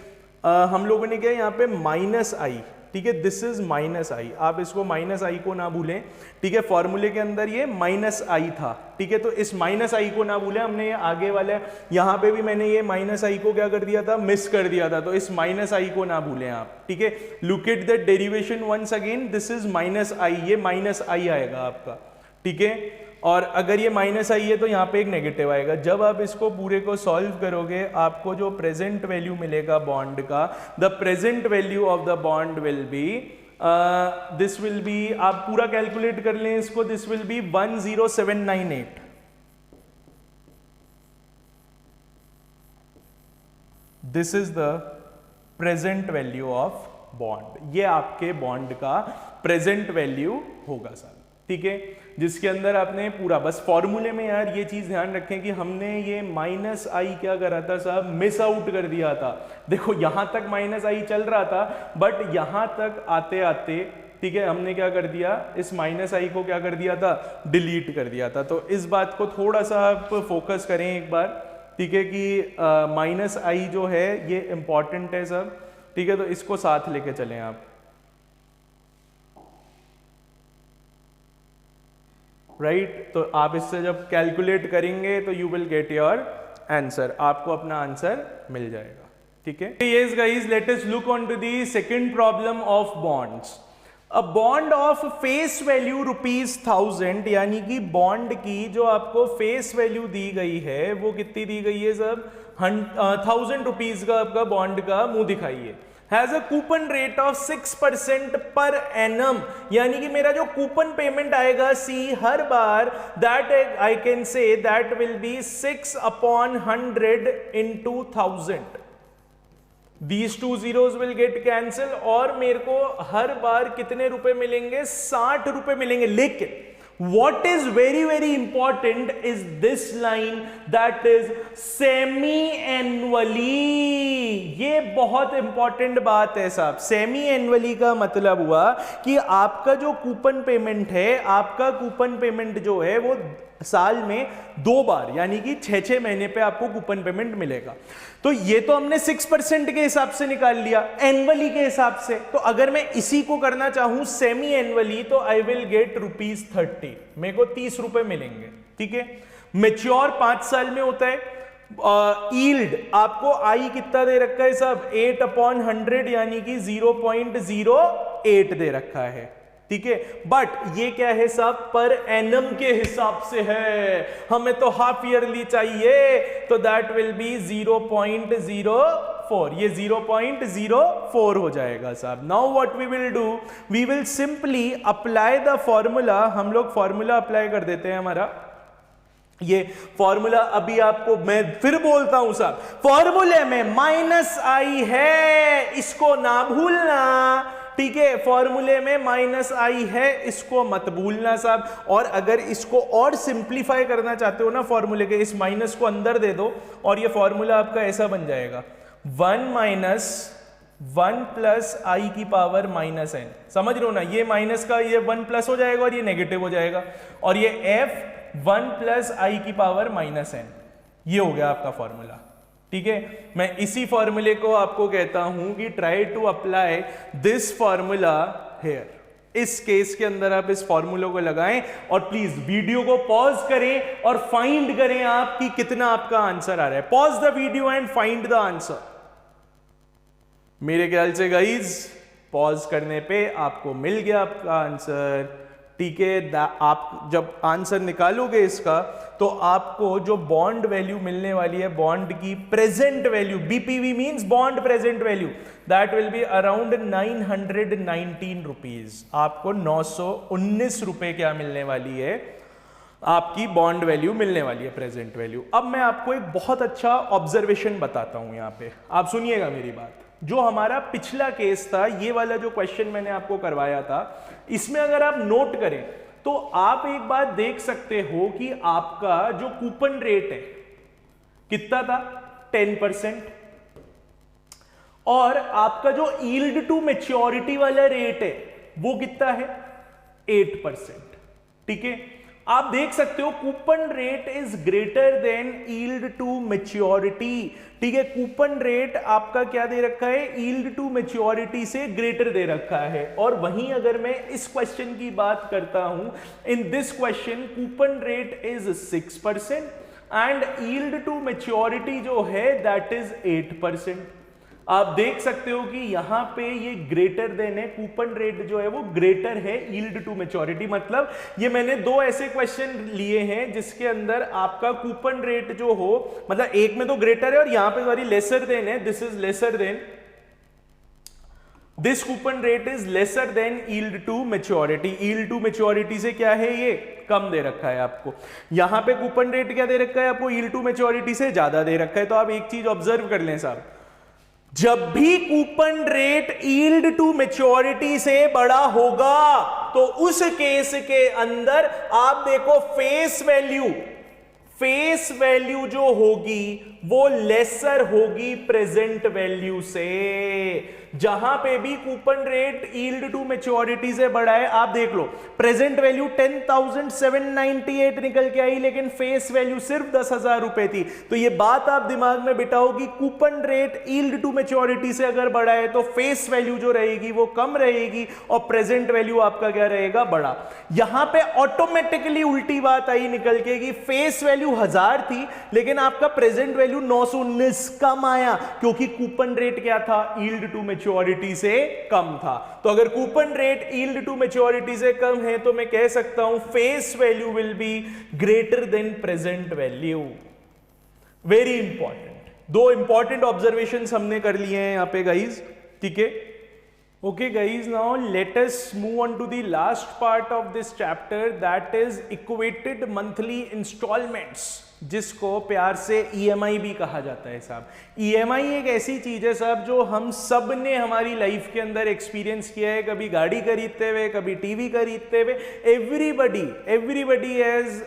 हम लोगों ने क्या यहाँ पे -i, ठीक है, दिस इज -i, आप इसको -i को ना भूलें। ठीक है, फॉर्मूले के अंदर ये -i था। ठीक है, तो इस -i को ना भूलें, हमने ये आगे वाले यहाँ पे भी मैंने ये -i को क्या कर दिया था, मिस कर दिया था, तो इस -i को ना भूलें आप। ठीक है, look at the derivation once again, this is -i, ये -i आएगा आपका। ठीक है, और अगर ये -i है तो यहाँ पे एक नेगेटिव आएगा। जब आप इसको पूरे को सॉल्व करोगे, आपको जो प्रेजेंट वैल्यू मिलेगा बॉन्ड का, the present value of the bond will be, this will B, आप पूरा कैलकुलेट कर लें इसको, this will B 10798। This is the present value of bond, ये आपके बॉन्ड का प्रेजेंट वैल्यू होगा सर। ठीक है, जिसके अंदर आपने पूरा, बस फॉर्मूले में यार ये चीज ध्यान रखें कि हमने ये -i क्या करा था साहब, मिस आउट कर दिया था। देखो यहां तक -i चल रहा था, बट यहां तक आते आते, ठीक है, हमने क्या कर दिया, इस -i को क्या कर दिया था, डिलीट कर दिया था। तो इस बात को थोड़ा सा आप फोकस करें एक बार। ठीक है, कि -i जो है ये इंपॉर्टेंट है सब। ठीक है, तो इसको साथ लेके चलें आप। राइट, तो आप इससे जब कैलकुलेट करेंगे तो you will get your answer, आपको अपना आंसर मिल जाएगा। ठीक है, yes guys, let us look on to the second problem of bonds. A bond of face value ₹1000, यानी कि बॉन्ड की जो आपको फेस वैल्यू दी गई है वो कितनी दी गई है सब, 1000 रुपीज का आपका बॉन्ड का मुंह दिखाइए। Has a coupon rate of 6% per annum, यानी कि मेरा जो कूपन पेमेंट आएगा सी हर बार, that I can say that will be 6/100 into 1000। These two zeros will get cancel और मेरे को हर बार कितने रुपए मिलेंगे? 60 रुपए मिलेंगे। लेकिन what is very very important is this line, that is semi annually। ये बहुत इंपॉर्टेंट बात है साहब। सेमी एनुअली का मतलब हुआ कि आपका जो कूपन पेमेंट है, आपका कूपन पेमेंट जो है वो साल में 2 बार यानी कि 6-6 महीने पे आपको कूपन पेमेंट मिलेगा। तो ये तो हमने 6% के हिसाब से निकाल लिया, एनुअली के हिसाब से। तो अगर मैं इसी को करना चाहूं सेमी एनुअली, तो आई विल गेट ₹30, मेरे को 30 रुपए मिलेंगे। ठीक है, मेच्योर 5 साल में होता है। यील्ड आपको आई कितना दे रखा है साहब? 8/100 यानी कि 0.08 दे रखा है। ठीक है, बट ये क्या है साहब? पर एनम के हिसाब से है, हमें तो हाफ ईयरली चाहिए, तो दैट विल बी 0.04। ये 0.04 हो जाएगा साहब। Now what we will do, we will simply apply the formula. हम लोग फॉर्मूला अप्लाई कर देते हैं। हमारा ये फॉर्मूला अभी आपको मैं फिर बोलता हूं साहब, फॉर्मूले में माइनस आई है, इसको ना भूलना। ठीक है, फॉर्मूले में माइनस आई है, इसको मत भूलना साहब। और अगर इसको और सिंप्लीफाई करना चाहते हो ना फॉर्मूले के, इस माइनस को अंदर दे दो और ये फॉर्मूला आपका ऐसा बन जाएगा 1 प्लस आई की पावर -n। समझ रहे हो ना? ये माइनस का ये 1 प्लस हो जाएगा और ये नेगेटिव हो जाएगा, और ये f 1 प्लस आई की पावर -n। ये हो गया आपका फॉर्मूला। ठीक है, मैं इसी फॉर्मूले को आपको कहता हूं कि try to apply this formula here. इस केस के अंदर आप इस फॉर्मूले को लगाएं और प्लीज वीडियो को पॉज करें और फाइंड करें आप कि कितना आपका आंसर आ रहा है। Pause the video and find the answer. मेरे ख्याल से गाइज पॉज करने पे आपको मिल गया आपका आंसर। ठीक है, आप जब आंसर निकालोगे इसका, तो आपको जो बॉन्ड वैल्यू मिलने वाली है, बॉन्ड की present value, BPV means bond present value, that will be around 919 rupees. आपको 919 रुपए क्या मिलने वाली है? आपकी बॉन्ड वैल्यू मिलने वाली है, प्रेजेंट वैल्यू। अब मैं आपको एक बहुत अच्छा ऑब्जर्वेशन बताता हूं यहां पे, आप सुनिएगा मेरी बात। जो हमारा पिछला केस था, ये वाला जो क्वेश्चन मैंने आपको करवाया था, इसमें अगर आप नोट करें तो आप एक बात देख सकते हो कि आपका जो कूपन रेट है कितना था? 10%। और आपका जो यील्ड टू मैच्योरिटी वाला रेट है वो कितना है? 8%। ठीक है, आप देख सकते हो coupon rate is greater than yield to maturity. ठीक है, कूपन रेट आपका क्या दे रखा है? यील्ड टू मैच्योरिटी से ग्रेटर दे रखा है। और वहीं अगर मैं इस क्वेश्चन की बात करता हूं, in this question coupon rate is 6% and yield to maturity जो है दैट इज 8%। आप देख सकते हो कि यहां पे ये ग्रेटर देन है, कूपन रेट जो है वो ग्रेटर है यील्ड टू मैच्योरिटी। मतलब ये मैंने 2 ऐसे क्वेश्चन लिए हैं जिसके अंदर आपका कूपन रेट जो हो, मतलब एक में तो ग्रेटर है और यहां पे सॉरी लेसर देन है, this is lesser than, this coupon rate is lesser than yield to maturity. Yield to maturity से क्या है? ये कम दे रखा है आपको। यहां पे कूपन रेट क्या दे रखा है आपको? यील्ड टू मैच्योरिटी से ज्यादा दे रखा है। तो आप एक चीज ऑब्जर्व कर लें साहब, जब भी coupon rate yield to maturity से बड़ा होगा तो उस केस के अंदर आप देखो फेस वैल्यू जो होगी वो लेसर होगी प्रेजेंट वैल्यू से। जहां पे भी coupon rate yield to maturity से बड़ा है, आप देख लो प्रेजेंट वैल्यू 10,798 निकल के आई, लेकिन फेस वैल्यू सिर्फ 10,000 रुपए थी। तो ये बात आप दिमाग में बिठाओ कि coupon rate yield to maturity से अगर बड़ा है तो फेस वैल्यू जो रहेगी वो कम रहेगी और प्रेजेंट वैल्यू आपका क्या रहेगा? बड़ा। यहां पे ऑटोमेटिकली उल्टी बात आई निकल के कि फेस वैल्यू 1000 थी लेकिन आपका प्रेजेंट वैल्यू 919 कम आया, क्योंकि कूपन रेट क्या था? यील्ड टू मैच्योरिटी से कम था। तो अगर coupon rate yield to maturity से कम है तो मैं कह सकता हूं face value will be greater than present value. Very important, 2 important observations हमने कर लिए हैं यहां पे गाइज। ठीक है, okay guys, now let us move on to the last part of this chapter, that is equated monthly instalments. जिसको प्यार से ईएमआई भी कहा जाता है साहब। ईएमआई एक ऐसी चीज है साहब जो हम सब ने हमारी लाइफ के अंदर एक्सपीरियंस किया है, कभी गाड़ी खरीदते हुए, कभी टीवी खरीदते हुए। Everybody has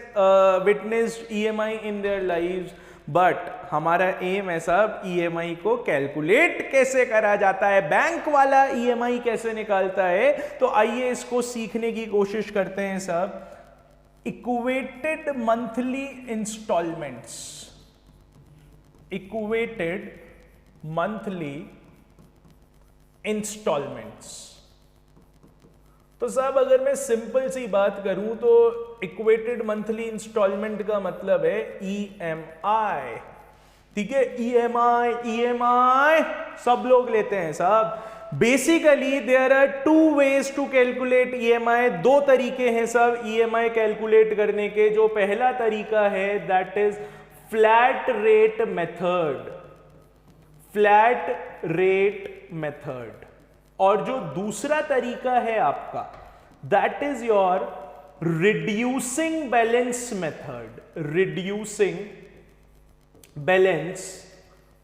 witnessed EMI in their lives. But हमारा एम है साहब ईएमआई को कैलकुलेट कैसे करा जाता है, बैंक वाला ईएमआई कैसे निकालता है। तो आइए इसको सीखने की कोशिश करते हैं साहब। Equated monthly instalments, equated monthly instalments. तो साहब अगर मैं सिंपल सी बात करूं तो इक्वेटेड मंथली इंस्टॉलमेंट का मतलब है ईएमआई। ठीक है, ईएमआई सब लोग लेते हैं साहब। Basically there are two ways to calculate EMI. दो तरीके हैं साहब ईएमआई कैलकुलेट करने के। जो पहला तरीका है that is flat rate method, flat rate method. और जो दूसरा तरीका है आपका that is your reducing balance method, reducing balance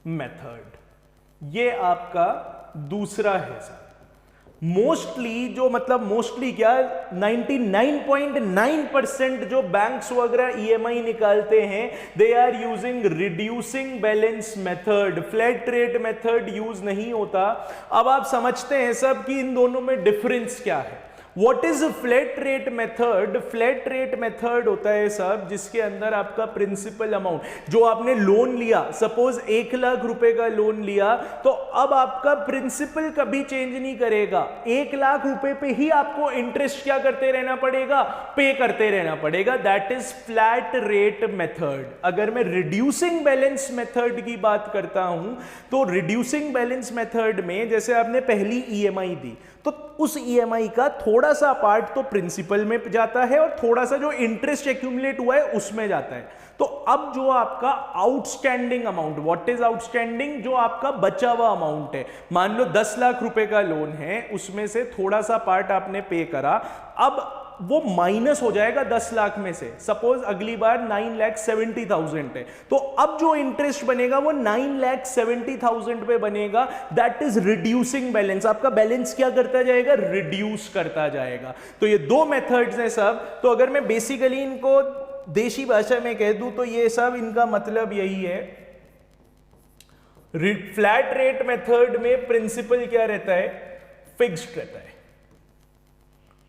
method. ये आपका दूसरा है सर। मोस्टली जो मतलब मोस्टली क्या 99.9% जो बैंक्स वगैरह ईएमआई निकालते हैं they are using reducing balance method. Flat rate method use नहीं होता। अब आप समझते हैं सब कि इन दोनों में डिफरेंस क्या है। What is a flat rate method? Flat rate method होता है साहब जिसके अंदर आपका प्रिंसिपल अमाउंट जो आपने लोन लिया, सपोज 1 लाख रुपए का लोन लिया, तो अब आपका प्रिंसिपल कभी चेंज नहीं करेगा। 1 लाख रुपए पे ही आपको इंटरेस्ट क्या करते रहना पड़ेगा, पे करते रहना पड़ेगा। That is flat rate method. अगर मैं रिड्यूसिंग बैलेंस मेथड की बात करता हूं तो रिड्यूसिंग बैलेंस मेथड में जैसे आपने पहली ईएमआई दी तो उस ईएमआई का थोड़ा सा पार्ट तो प्रिंसिपल में जाता है और थोड़ा सा जो इंटरेस्ट एक्यूमुलेट हुआ है उसमें जाता है। तो अब जो आपका outstanding amount, what is outstanding, जो आपका बचा हुआ अमाउंट है, मान लो 10 लाख रुपए का लोन है, उसमें से थोड़ा सा पार्ट आपने पे करा, अब वो माइनस हो जाएगा 10 लाख में से। सपोज अगली बार 9,70,000 है, तो अब जो इंटरेस्ट बनेगा वो 9,70,000 पे बनेगा। That is reducing balance. आपका बैलेंस क्या करता जाएगा, रिड्यूस करता जाएगा। तो ये दो मेथड्स हैं सब। तो अगर मैं बेसिकली इनको देशी भाषा में कह दूं तो ये सब इनका मतलब यही है। फ्लैट रेट मेथड में प्रिंसिपल क्या रहता है, फिक्स्ड रहता है।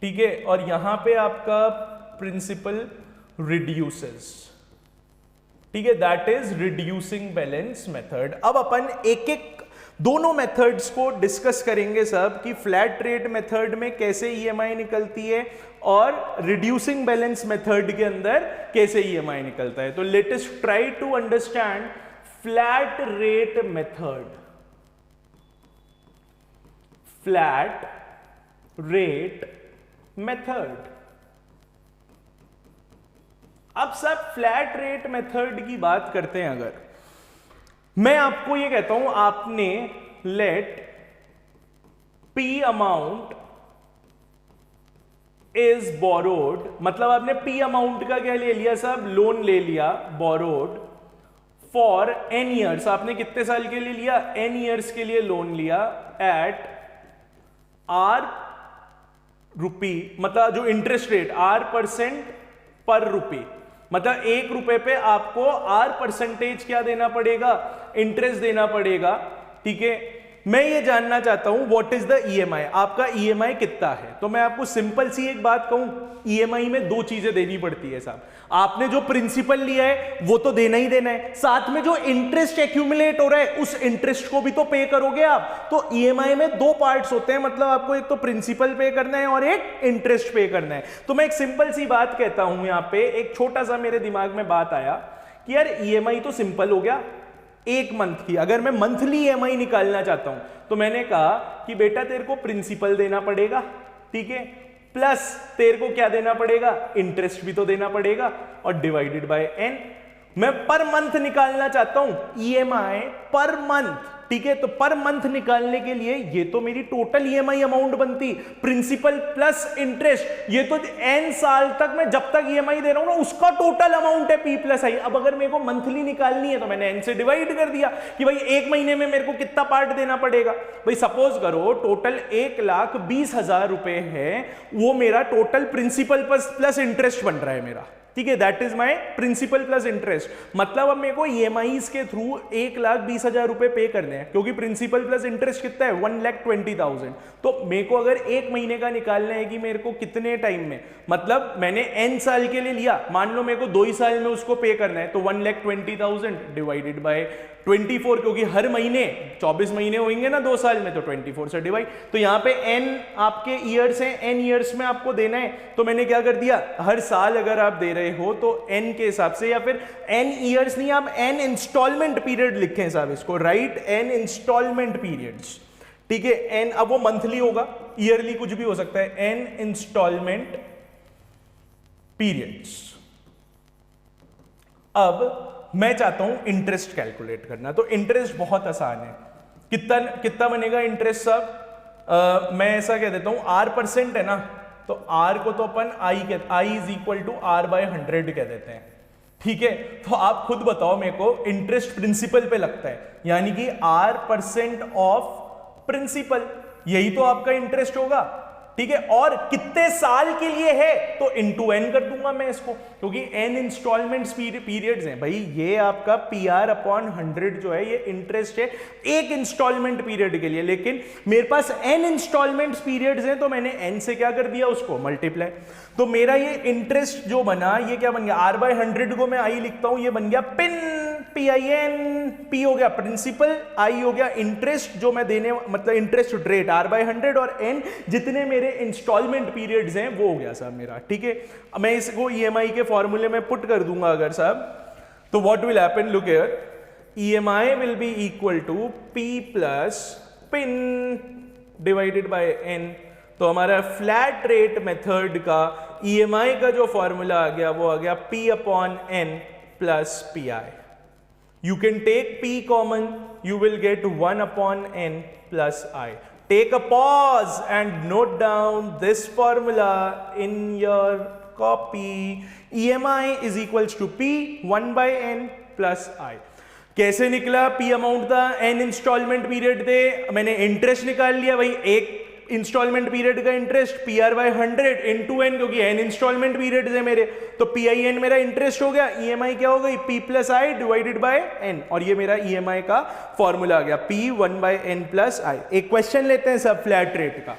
ठीक है, और यहां पे आपका प्रिंसिपल रिड्यूसेस। ठीक है, that is reducing balance method. अब अपन एक एक दोनों मेथड्स को डिस्कस करेंगे सब कि फ्लैट रेट मेथड में कैसे ईएमआई निकलती है और रिड्यूसिंग बैलेंस मेथड के अंदर कैसे ईएमआई निकलता है। तो let us try to understand flat rate method. Flat rate method. अब सब फ्लैट रेट मेथड की बात करते हैं। अगर मैं आपको ये कहता हूं आपने let P amount is borrowed, मतलब आपने पी अमाउंट का क्या ले लिया साहब, लोन ले लिया, बोरोड फॉर n ईयर्स। आपने कितने साल के लिए लिया, n ईयर्स के लिए लोन लिया एट r रुपी, मतलब जो इंटरेस्ट रेट R% पर रुपी, मतलब 1 रुपए पे आपको R% क्या देना पड़ेगा, इंटरेस्ट देना पड़ेगा। ठीक है, मैं ये जानना चाहता हूं व्हाट इज द ईएमआई, आपका ईएमआई कितना है। तो मैं आपको सिंपल सी एक बात कहूं, ईएमआई में 2 चीजें देनी पड़ती है साहब। आपने जो प्रिंसिपल लिया है वो तो देना ही देना है, साथ में जो इंटरेस्ट एक्यूमुलेट हो रहा है उस इंटरेस्ट को भी तो पे करोगे आप। तो ईएमआई में 2 पार्ट्स होते हैं, मतलब आपको एक तो प्रिंसिपल पे करना है और एक इंटरेस्ट पे करना है। तो मैं एक सिंपल सी बात कहता हूं, यहां पे एक छोटा सा मेरे दिमाग में बात आया कि यार ईएमआई तो सिंपल हो गया 1 मंथ की। अगर मैं मंथली ईएमआई निकालना चाहता हूं तो मैंने कहा कि बेटा तेरे को प्रिंसिपल देना पड़ेगा, ठीक है, प्लस तेरे को क्या देना पड़ेगा, इंटरेस्ट भी तो देना पड़ेगा, और डिवाइडेड बाय n। मैं पर मंथ निकालना चाहता हूं ईएमआई पर मंथ, ठीक है। तो पर मंथ निकालने के लिए ये तो मेरी टोटल ईएमआई अमाउंट बनती, प्रिंसिपल प्लस इंटरेस्ट, ये तो एन साल तक मैं जब तक ईएमआई दे रहा हूं ना उसका टोटल अमाउंट है पी प्लस आई। अब अगर मेरे को मंथली निकालनी है तो मैंने एन से डिवाइड कर दिया कि भाई एक महीने में मेरे को कितना पार्ट देना पड़ेगा। भाई सपोज करो टोटल 1,20,000 रुपए है, वो मेरा टोटल प्रिंसिपल प्लस इंटरेस्ट बन रहा है मेरा, ठीक है। That is my principal plus interest. मतलब अब मेरे को ईएमआईज के थ्रू 1,20,000 रुपए पे करने हैं, क्योंकि प्रिंसिपल प्लस इंटरेस्ट कितना है 1,20,000। तो मेरे को अगर एक महीने का निकालना है कि मेरे को कितने टाइम में, मतलब मैंने n साल के लिए लिया, मान लो मेरे को 2 ही साल में उसको पे करना है, तो 1,20,000 डिवाइडेड बाय 24, क्योंकि हर महीने 24 महीने होंगे ना 2 साल में, तो 24 से डिवाइड। तो यहाँ पे n आपके ईयर्स हैं, n ईयर्स में आपको देना है, तो मैंने क्या कर दिया, हर साल अगर आप दे रहे हो तो n के हिसाब से, या फिर n ईयर्स नहीं, आप n इंस्टॉलमेंट पीरियड लिखें साहब इसको, राइट, n इंस्टॉलमेंट पीरियड्स, ठीक है। n अब वो मंथली होगा, ईयरली कुछ भी हो सकता है, n इंस्टॉलमेंट पीरियड्स। अब मैं चाहता हूं इंटरेस्ट कैलकुलेट करना, तो इंटरेस्ट बहुत आसान है। कितना बनेगा इंटरेस्ट साहब, मैं ऐसा कह देता हूं, r% है ना, तो r को तो अपन i is equal to r/100 कह देते हैं, ठीक है। तो आप खुद बताओ मेरे को, इंटरेस्ट प्रिंसिपल पे लगता है, यानी कि r% ऑफ प्रिंसिपल, यही तो आपका इंटरेस्ट होगा, ठीक है। और कितने साल के लिए है, तो इंटू n कर दूंगा मैं इसको, क्योंकि n इंस्टॉलमेंट्स पीरियड्स हैं भाई। ये आपका PR/100 जो है ये इंटरेस्ट है एक इंस्टॉलमेंट पीरियड के लिए, लेकिन मेरे पास n इंस्टॉलमेंट्स पीरियड्स हैं, तो मैंने n से क्या कर दिया, उसको मल्टीप्लाई। तो मेरा ये इंटरेस्ट जो बना, ये क्या बन गया, r/100 को मैं i लिखता हूं, ये बन गया PIN, P हो गया प्रिंसिपल, I हो गया इंटरेस्ट जो मैं देने, मतलब इंटरेस्ट रेट r/100, और n जितने मेरे इंस्टॉलमेंट पीरियड्स हैं वो हो गया साहब मेरा, ठीक है। मैं इसको ईएमआई के फॉर्मूले में पुट कर दूंगा अगर साहब, तो what will happen, look here, EMI will be equal to P plus pin divided by n। तो हमारा फ्लैट रेट मेथड का ईएमआई का जो फॉर्मूला आ गया वो आ गया P/n plus PI। You can take P common, you will get 1/n plus I. Take a pause and note down this formula in your copy. EMI is equals to P 1/n plus I. कैसे निकला, P अमाउंट था, n इंस्टॉलमेंट पीरियड थे, मैंने इंटरेस्ट निकाल लिया भाई, एक इंस्टॉलमेंट पीरियड का इंटरेस्ट PR/100 इंटू n, क्योंकि n इंस्टॉलमेंट पीरियड है मेरे, तो PIN मेरा इंटरेस्ट हो गया, EMI क्या हो गई, P plus I divided by n, और ये मेरा EMI का फॉर्मूला आ गया P 1/n प्लस I। एक क्वेश्चन लेते हैं सब फ्लैट रेट का।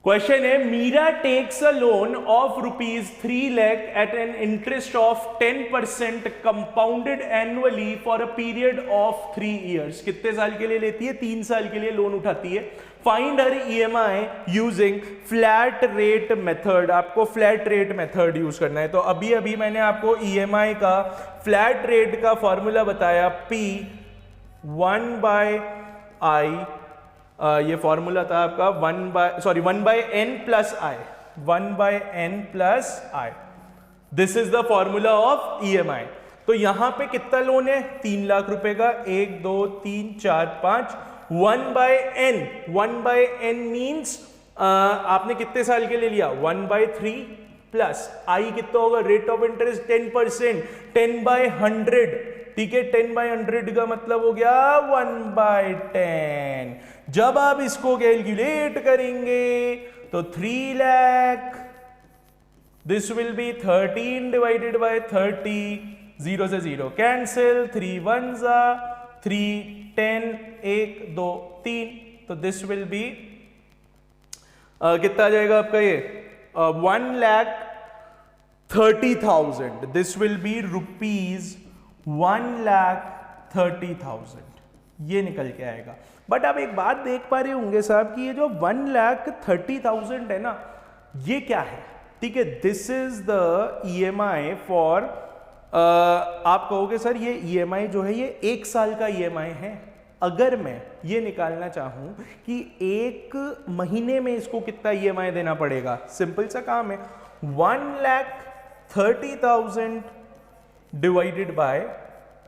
क्वेश्चन है, Meera takes a loan of ₹3 lakh at an interest of 10% compounded annually for a period of 3 years। कितने साल के लिए लेती है, 3 साल के लिए लोन उठाती है। Find her EMI using flat rate method. आपको फ्लैट रेट मेथड यूज करना है। तो अभी अभी मैंने आपको EMI का फ्लैट रेट का फॉर्मूला बताया, P 1/I, ये फॉर्मूला था आपका 1/n plus I, 1/n plus I। This is the formula of EMI। तो यहां पे कितना लोन है, 3 लाख रुपए का, 1 2 3 4 5, 1/n, 1/n मीन्स आपने कितने साल के लिए लिया, 1/3 प्लस I कितना होगा, रेट ऑफ इंटरेस्ट 10%, 10/100, ठीक है। 10/100 का मतलब हो गया 1/10। जब आप इसको कैलकुलेट करेंगे तो 3 lakh, this will B 13 divided by 30, 0 से 0 कैंसिल, 3 1 3, 10, 1 2 3, तो दिस विल बी कितना आ जाएगा आपका ये 1,30,000। दिस विल बी ₹1,30,000, ये निकल के आएगा। बट आप एक बात देख पा रहे होंगे साहब कि ये जो 1,30,000 है ना, ये क्या है, ठीक है। This is the EMI for, आप कहोगे सर ये EMI जो है ये 1 साल का EMI है। अगर मैं ये निकालना चाहूं कि 1 महीने में इसको कितना EMI देना पड़ेगा, सिंपल सा काम है, 1,30,000 डिवाइडेड बाय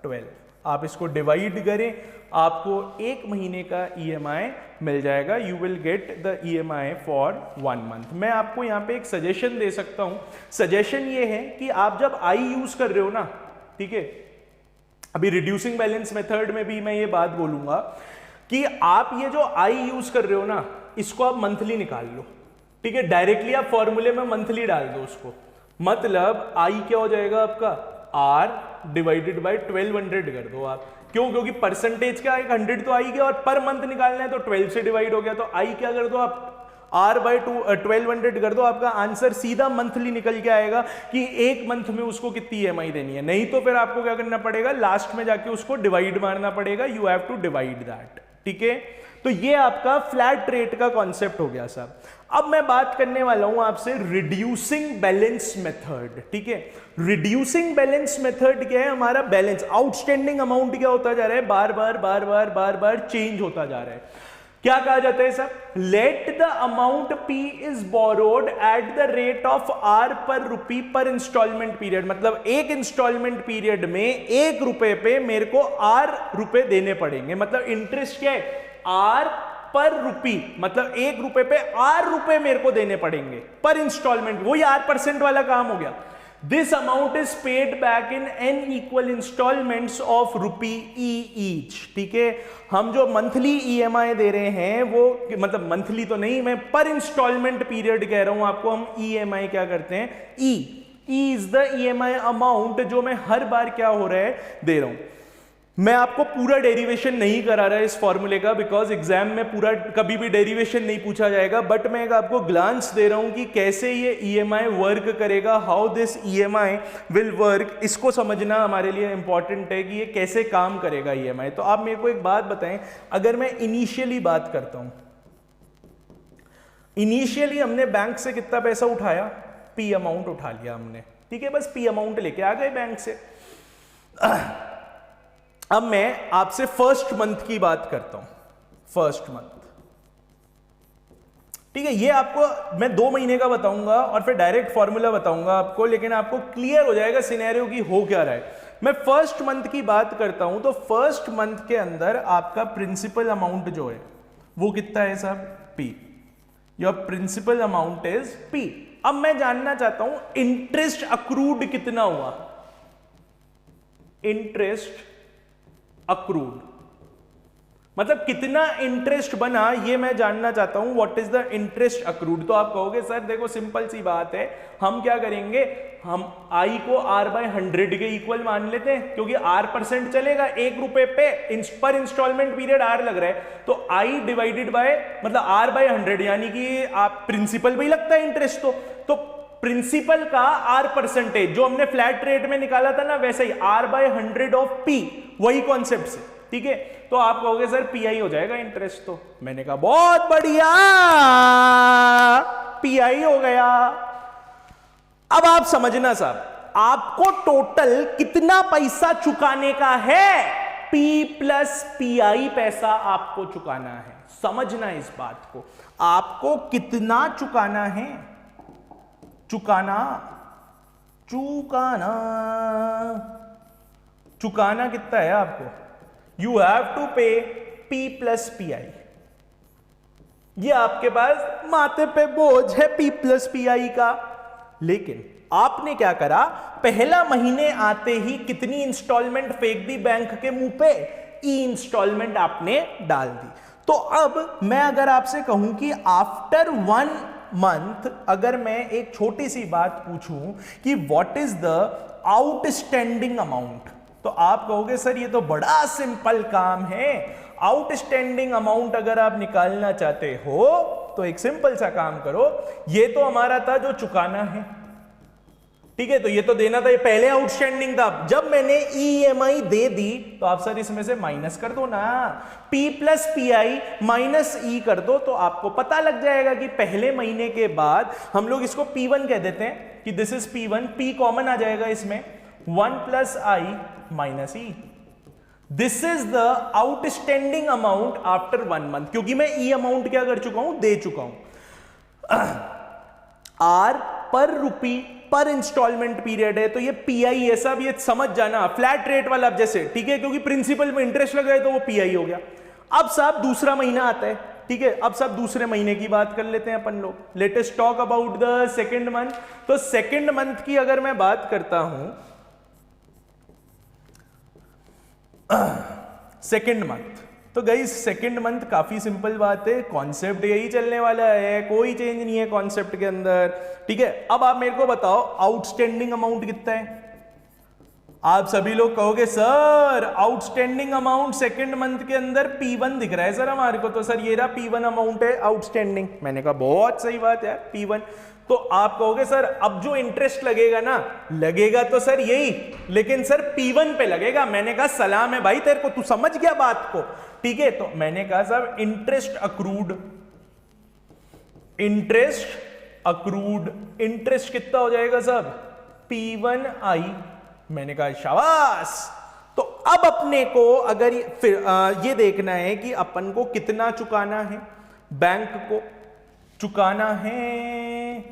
12। आप इसको डिवाइड करें, आपको 1 महीने का EMI मिल जाएगा। You will get the EMI for 1 month. मैं आपको यहाँ पे एक सजेशन दे सकता हूँ। सजेशन ये है कि आप जब I यूज कर रहे हो ना, ठीक है, अभी रिड्यूसिंग बैलेंस मेथड में भी मैं ये बात बोलूंगा कि आप ये जो I यूज कर रहे हो ना, इसको आप मंथली निकाल लो, ठीक है, डायरेक्टली आप फॉर्मूले में मंथली डाल दो उसको। मतलब I क्या हो जाएगा आपका, R डिवाइडेड बाय 1200 कर दो आप। क्यों? क्योंकि परसेंटेज क्या है, 100 तो आई गया और पर मंथ निकालना है तो 12 से डिवाइड हो गया, तो I क्या कर दो आप, R बाय 1200 कर दो, आपका आंसर सीधा मंथली निकल के आएगा कि 1 मंथ में उसको कितनी EMI देनी है। नहीं तो फिर आपको क्या करना पड़ेगा, लास्ट में जाके उसको डिवाइड मारना पड़ेगा। You have to divide that, ठीक है। तो ये आपका फ्लैट रेट का कॉन्सेप्ट हो गया साहब। अब मैं बात करने वाला हूं आपसे रिड्यूसिंग बैलेंस मेथड, ठीक है। रिड्यूसिंग बैलेंस मेथड क्या है, हमारा बैलेंस आउटस्टैंडिंग अमाउंट क्या होता जा रहा है, बार बार चेंज होता जा रहा है। क्या कहा जाता है sir, let the amount P is borrowed at the rate of R पर रुपी पर इंस्टॉलमेंट पीरियड। मतलब एक इंस्टॉलमेंट पीरियड में 1 रुपए पे मेरे को R रुपए देने पड़ेंगे। मतलब इंटरेस्ट क्या है, R पर रुपी, मतलब 1 रुपए पे R रुपए मेरे को देने पड़ेंगे पर इंस्टॉलमेंट। वही R% वाला काम हो गया। This amount is paid back in n equal instalments of rupee E each, ठीक है। हम जो मंथली EMI दे रहे हैं वो, मतलब मंथली तो नहीं, मैं पर इंस्टॉलमेंट पीरियड कह रहा हूं आपको। हम EMI क्या करते हैं, E is the EMI amount जो मैं हर बार क्या हो रहा है दे रहा हूं। मैं आपको पूरा डेरिवेशन नहीं करा रहा है इस फॉर्मूले का, बिकॉज एग्जाम में पूरा कभी भी डेरिवेशन नहीं पूछा जाएगा, बट मैं आपको ग्लांस दे रहा हूं कि कैसे ये EMI वर्क करेगा, how this EMI will work. इसको समझना हमारे लिए इंपॉर्टेंट है कि ये कैसे काम करेगा EMI। तो आप मेरे को एक बात बताएं, अगर मैं इनिशियली बात करता हूं, इनिशियली हमने बैंक से कितना पैसा उठाया, P अमाउंट उठा लिया हमने, ठीक है, बस P अमाउंट लेके आ गए बैंक से। अब मैं आपसे फर्स्ट मंथ की बात करता हूं, फर्स्ट मंथ, ठीक है। ये आपको मैं 2 महीने का बताऊंगा और फिर डायरेक्ट फॉर्मूला बताऊंगा आपको, लेकिन आपको क्लियर हो जाएगा सिनेरियो की हो क्या रहा है। मैं फर्स्ट मंथ की बात करता हूं तो फर्स्ट मंथ के अंदर आपका प्रिंसिपल अमाउंट जो है वो कितना है साहब, P। Your principal amount is P। अब मैं जानना चाहता हूं इंटरेस्ट अक्रूड कितना हुआ, इंटरेस्ट अक्रूड मतलब कितना इंटरेस्ट बना, ये मैं जानना चाहता हूं। What is the interest accrued. तो आप कहोगे सर देखो सिंपल सी बात है, हम क्या करेंगे, हम I को R बाय 100 के इक्वल मान लेते हैं, क्योंकि R% चलेगा, 1 रुपए पे पर इंस्टॉलमेंट पीरियड R लग रहा है, तो I डिवाइडेड बाय मतलब R बाय 100, यानी कि आप प्रिंसिपल भी लगता है इंटरेस्ट। तो प्रिंसिपल का R% जो हमने फ्लैट रेट में निकाला था ना, वैसे ही R बाय 100 ऑफ P, वही कॉन्सेप्ट से, ठीक है। तो आप कहोगे सर PI हो जाएगा इंटरेस्ट। तो मैंने कहा बहुत बढ़िया, PI हो गया। अब आप समझना साहब, आपको टोटल कितना पैसा चुकाने का है, P प्लस PI पैसा आपको चुकाना है। समझना इस बात को, आपको कितना चुकाना है, चुकाना कितना है आपको, यू हैव टू पे P प्लस PI। ये आपके पास माथे पे बोझ है P प्लस PI का। लेकिन आपने क्या करा, पहला महीने आते ही कितनी इंस्टॉलमेंट फेंक दी बैंक के मुंह पे, E इंस्टॉलमेंट आपने डाल दी। तो अब मैं अगर आपसे कहूं कि आफ्टर 1 मंथ अगर मैं एक छोटी सी बात पूछूं कि what is the outstanding amount, तो आप कहोगे सर ये तो बड़ा सिंपल काम है। आउटस्टैंडिंग अमाउंट अगर आप निकालना चाहते हो तो एक सिंपल सा काम करो, ये तो हमारा था जो चुकाना है, ठीक है, तो ये तो देना था, ये पहले आउटस्टैंडिंग था। जब मैंने EMI दे दी तो आप सर इसमें से माइनस कर दो ना, P plus PI minus E कर दो, तो आपको पता लग जाएगा कि पहले महीने के बाद हम लोग इसको P1 कह देते हैं कि this is P1, P common आ जाएगा इसमें, 1 plus I minus E। This is the outstanding amount after 1 month, क्योंकि मैं E अमाउंट क्या कर चुका हूं, दे चुका हूं। R पर रुपी पर इंस्टॉलमेंट पीरियड है, तो ये पीआई है सब, ये समझ जाना, फ्लैट रेट वाला जैसे, ठीक है, क्योंकि प्रिंसिपल में इंटरेस्ट लग रहा है तो वो पीआई हो गया। अब साहब दूसरा महीना आता है, ठीक है, अब सब दूसरे महीने की बात कर लेते हैं अपन लोग। Let us talk about the second month. तो सेकंड मंथ की अगर मैं बात करता हूं, सेकंड मंथ, तो गाइस सेकंड मंथ काफी सिंपल बात है, कॉन्सेप्ट यही चलने वाला है, कोई चेंज नहीं है कॉन्सेप्ट के अंदर, ठीक है। अब आप मेरे को बताओ आउटस्टैंडिंग अमाउंट कितना है। आप सभी लोग कहोगे sir outstanding amount second month के अंदर P1 दिख रहा है सर हमारे को, तो सर ये रहा P1 अमाउंट है आउटस्टैंडिंग। मैंने कहा बहुत सही बात है P1। तो आप कहोगे सर अब जो इंटरेस्ट लगेगा ना, लगेगा तो सर यही, लेकिन सर P1 पे लगेगा। मैंने कहा सलाम है भाई तेरे को, तू समझ गया बात को, ठीक है। तो मैंने कहा सर इंटरेस्ट अक्रूड, इंटरेस्ट कितना हो जाएगा सर P1I। मैंने कहा शाबाश। तो अब अपने को अगर ये देखना है कि अपन को कितना चुकाना है, बैंक को चुकाना है।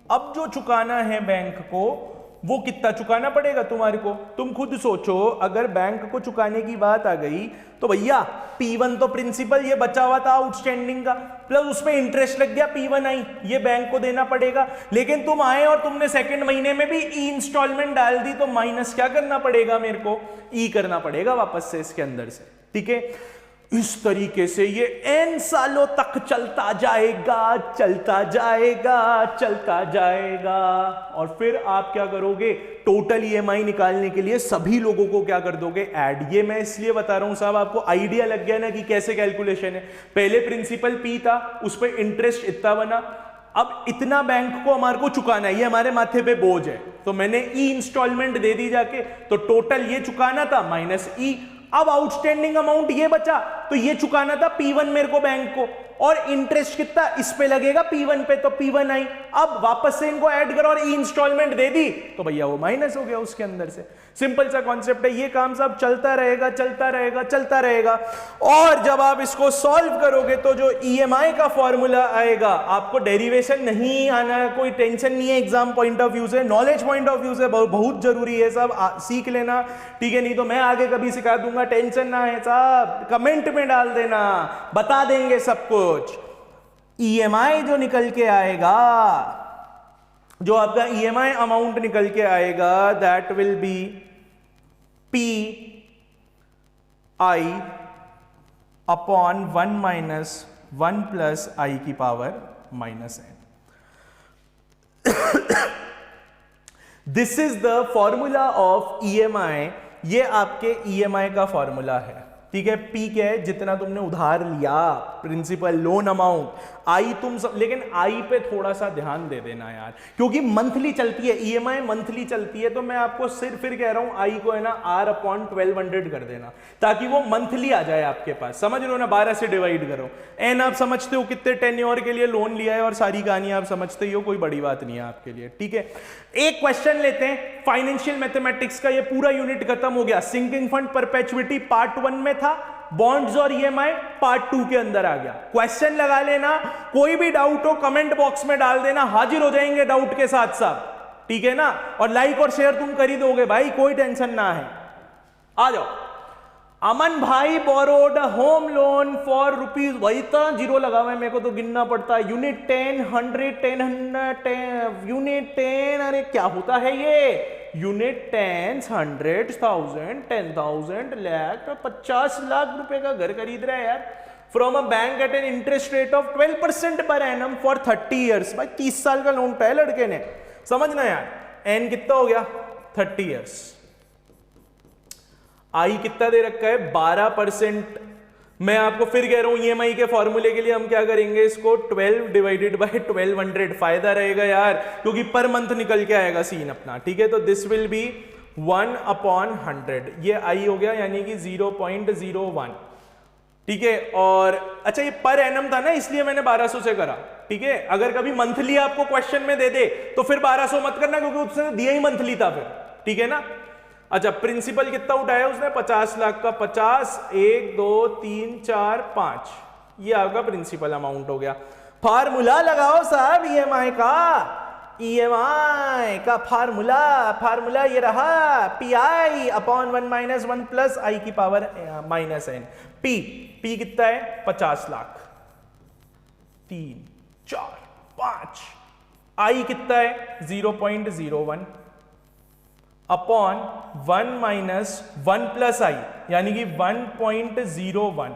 अब जो चुकाना है बैंक को, वो कितना चुकाना पड़ेगा तुम्हारे को, तुम खुद सोचो। अगर बैंक को चुकाने की बात आ गई तो भैया P1 तो प्रिंसिपल ये बचा हुआ था आउटस्टैंडिंग का, प्लस उसमें इंटरेस्ट लग गया P1I, ये बैंक को देना पड़ेगा। लेकिन तुम आए और तुमने सेकंड महीने में भी ई इंस्टॉलमेंट डाल दी, तो माइनस क्या करना पड़ेगा मेरे को, ई करना पड़ेगा वापस से इसके अंदर से, ठीक है। इस तरीके से ये n सालों तक चलता जाएगा, चलता जाएगा, चलता जाएगा। और फिर आप क्या करोगे, टोटल ईएमआई निकालने के लिए सभी लोगों को क्या कर दोगे, ऐड। ये मैं इसलिए बता रहा हूं साहब, आपको आइडिया लग गया ना कि कैसे कैलकुलेशन है। पहले प्रिंसिपल P था, उस पर इंटरेस्ट इतना बना, अब इतना बैंक को हमारे को चुकाना है, ये हमारे माथे पे बोझ है, तो मैंने ई इंस्टॉलमेंट दे दी जाके, तो टोटल ये चुकाना था माइनस ई। अब आउटस्टैंडिंग अमाउंट ये बचा, तो ये चुकाना था P1 मेरे को बैंक को, और इंटरेस्ट कितना इस पे लगेगा P1 पे, तो P1I। अब वापस से इनको ऐड करो और ई इंस्टॉलमेंट दे दी, तो भैया वो माइनस हो गया उसके अंदर से। सिंपल सा कॉन्सेप्ट है, ये काम सब चलता रहेगा, चलता रहेगा, चलता रहेगा। और जब आप इसको सॉल्व करोगे तो जो ईएमआई का फॉर्मूला आएगा, आपको डेरिवेशन नहीं आना है, कोई टेंशन नहीं है, एग्जाम पॉइंट ऑफ व्यू से, नॉलेज पॉइंट ऑफ व्यू से बहुत जरूरी है सब, सीख लेना, ठीक है। नहीं तो मैं आगे कभी सिखा दूंगा, टेंशन ना है साहब, कमेंट में डाल देना, बता देंगे सब कुछ। ईएमआई जो निकल के आएगा, जो आपका ईएमआई अमाउंट निकल के आएगा, that will B P(I) upon 1 minus 1 plus I की power minus n। This is the formula of EMI. ये आपके ईएमआई का फॉर्मूला है, ठीक है। P क्या है, जितना तुमने उधार लिया, प्रिंसिपल, लोन अमाउंट। आई तुम सब, लेकिन आई पे थोड़ा सा ध्यान दे देना यार, क्योंकि मंथली चलती है ईएमआई, मंथली चलती है, तो मैं आपको फिर कह रहा हूं आई को है ना R/1200 कर देना, ताकि वो मंथली आ जाए आपके पास। समझ लो ना, 12 से डिवाइड करो। एन आप समझते हो कितने टेन्योर के लिए लोन लिया है, और सारी कहानी आप समझते ही हो, कोई बड़ी बात नहीं है आपके लिए, ठीक है। एक क्वेश्चन लेते हैं, फाइनेंशियल मैथमेटिक्स का ये पूरा यूनिट खत्म हो गया। सिंकिंग फंड परपेचुइटी पार्ट 1 में था, बॉन्ड्स और ईएमआई पार्ट 2 के अंदर आ गया। क्वेश्चन लगा लेना, कोई भी डाउट हो कमेंट बॉक्स में डाल देना, हाजिर हो जाएंगे डाउट के साथ साथ, ठीक है ना। और लाइक और शेयर तुम कर ही दोगे भाई, कोई टेंशन ना है। आ जाओ। अमन भाई borrowed home loan for rupees, वही तो जीरो लगा हुआ है, मेरे को तो गिनना पड़ता है। यूनिट 10, 100, 10, यूनिट 10, अरे क्या होता है ये, यूनिट 10, 100, 1000, 10,000, लाख, 50 लाख रुपए का घर खरीद रहा है यार, from a bank at an interest rate of 12% per annum for 30 years. भाई 30 साल का लोन उठाया लड़के ने, समझना यार। एन कितना हो गया, 30 ईयर्स। आई कितना दे रखा है, 12%। मैं आपको फिर कह रहा हूं, ईएमआई के फॉर्मूले के लिए हम क्या करेंगे, इसको 12 डिवाइडेड बाय 1200, फायदा रहेगा यार, क्योंकि पर मंथ निकल के आएगा सीन अपना, ठीक है। तो दिस विल बी 1/100, ये आई हो गया, यानी कि 0.01, ठीक है। और अच्छा, ये पर एनम था ना, इसलिए मैंने 1200 से करा, ठीक है। अगर कभी मंथली आपको क्वेश्चन में दे दे तो फिर 1200 मत करना, क्योंकि उसने दिया ही मंथली था फिर, ठीक है ना। अच्छा, प्रिंसिपल कितना उठाया उसने, 50 लाख का, 50, 1, 2, 3, 4, 5, ये आपका प्रिंसिपल अमाउंट हो गया। फार्मूला लगाओ साहब ईएमआई का। EMI का फार्मूला ये रहा PI upon 1 minus 1 plus I की पावर माइनस n। P कितना है 50 लाख, 3 4 5। I कितना है 0.01 अपॉन 1 माइनस 1 प्लस आई यानी कि 1.01।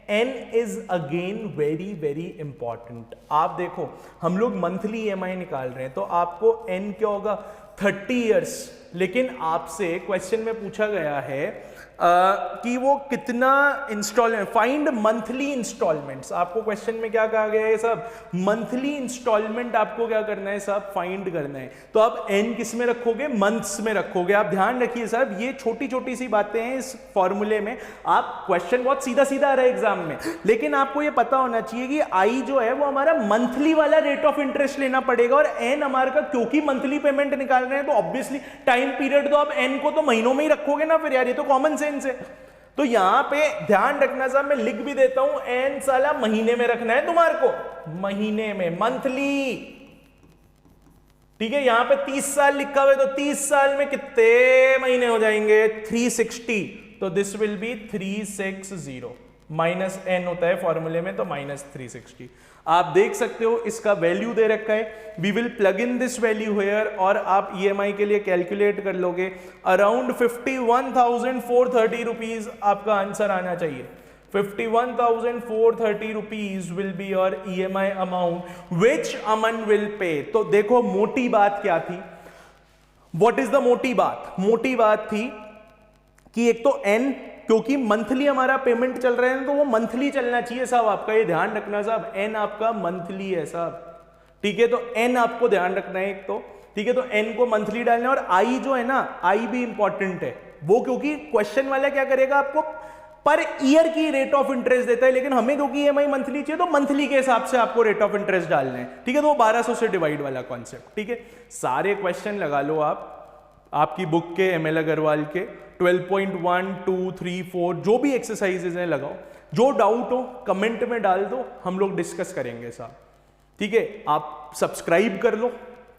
n is again very very important. आप देखो हम लोग मंथली EMI निकाल रहे हैं तो आपको n क्या होगा 30 इयर्स, लेकिन आपसे क्वेश्चन में पूछा गया है कि वो कितना इंस्टॉलमेंट, फाइंड मंथली इंस्टॉलमेंट्स। आपको क्वेश्चन में क्या कहा गया है सब, मंथली इंस्टॉलमेंट आपको क्या करना है सब, फाइंड करना है। तो आप n किस में रखोगे, मंथ्स में रखोगे। आप ध्यान रखिए साहब, ये छोटी छोटी सी बातें हैं इस फॉर्मूले में। आप क्वेश्चन बहुत सीधा सीधा आ रहा है एग्जाम में, लेकिन आपको ये पता होना चाहिए कि आई जो है वो हमारा मंथली वाला रेट ऑफ इंटरेस्ट लेना पड़ेगा, और n हमारे का क्योंकि मंथली पेमेंट निकाल रहे हैं तो ऑब्वियसली टाइम पीरियड तो आप n को तो महीनों में ही रखोगे ना, फिर यार ये तो कॉमन सेंस है। तो यहां पे ध्यान रखना साहब, मैं लिख भी देता हूं, n साला महीने में रखना है तुम्हारे को, महीने में, मंथली। ठीक है, यहां पे 30 साल लिखा हुआ है तो 30 साल में कितने महीने हो जाएंगे 360, तो this will B 360 minus n होता है फॉर्मूले में तो माइनस 360। आप देख सकते हो इसका वैल्यू दे रखा है, we will plug in this value here और आप EMI के लिए कैलकुलेट कर लोगे। अराउंड 51,430 रुपीज आपका आंसर आना चाहिए। 51,430 rupees will be your EMI amount which Aman will pay. तो देखो मोटी बात क्या थी, व्हाट इज द मोटी बात? मोटी बात थी कि एक तो n, क्योंकि मंथली हमारा पेमेंट चल रहे हैं तो वो मंथली चलना चाहिए साहब, आपका ये ध्यान रखना साहब, n आपका मंथली है साहब। ठीक है, तो n आपको ध्यान रखना है एक तो, ठीक है, तो n को मंथली डालना है। और i जो है ना, i भी इंपॉर्टेंट है वो, क्योंकि क्वेश्चन वाला क्या करेगा आपको पर ईयर की रेट ऑफ इंटरेस्ट देता है, लेकिन हमें क्योंकि EMI मंथली चाहिए तो मंथली के हिसाब से आपको रेट ऑफ इंटरेस्ट डालना है। ठीक है, तो वो 1200 से डिवाइड वाला कॉन्सेप्ट। ठीक है, सारे क्वेश्चन लगा लो आप आपकी बुक के, ML अग्रवाल के 12.1 2 3 4 जो भी एक्सरसाइजेज हैं लगाओ, जो डाउट हो कमेंट में डाल दो, हम लोग डिस्कस करेंगे साहब। ठीक है, आप सब्सक्राइब कर लो,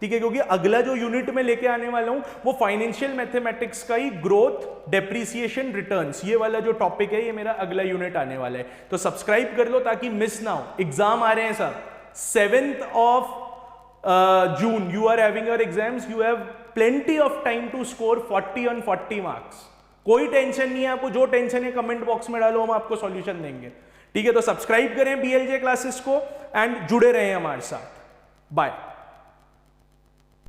ठीक है, क्योंकि अगला जो यूनिट में लेके आने वाला हूं वो फाइनेंशियल मैथमेटिक्स का ही ग्रोथ, डेप्रिसिएशन, रिटर्न्स, ये वाला जो टॉपिक है ये मेरा अगला यूनिट आने वाला है। तो सब्सक्राइब कर लो ताकि मिस ना हो। एग्जाम आ रहे हैं साहब 7th of June, you are having your exams, you have plenty of time to score 40 on 40 marks। कोई टेंशन नहीं है आपको, जो टेंशन है कमेंट बॉक्स में डालो, हम आपको सॉल्यूशन देंगे। ठीक है, तो सब्सक्राइब करें BLJ क्लासेस को एंड जुड़े रहें हमारे साथ। बाय।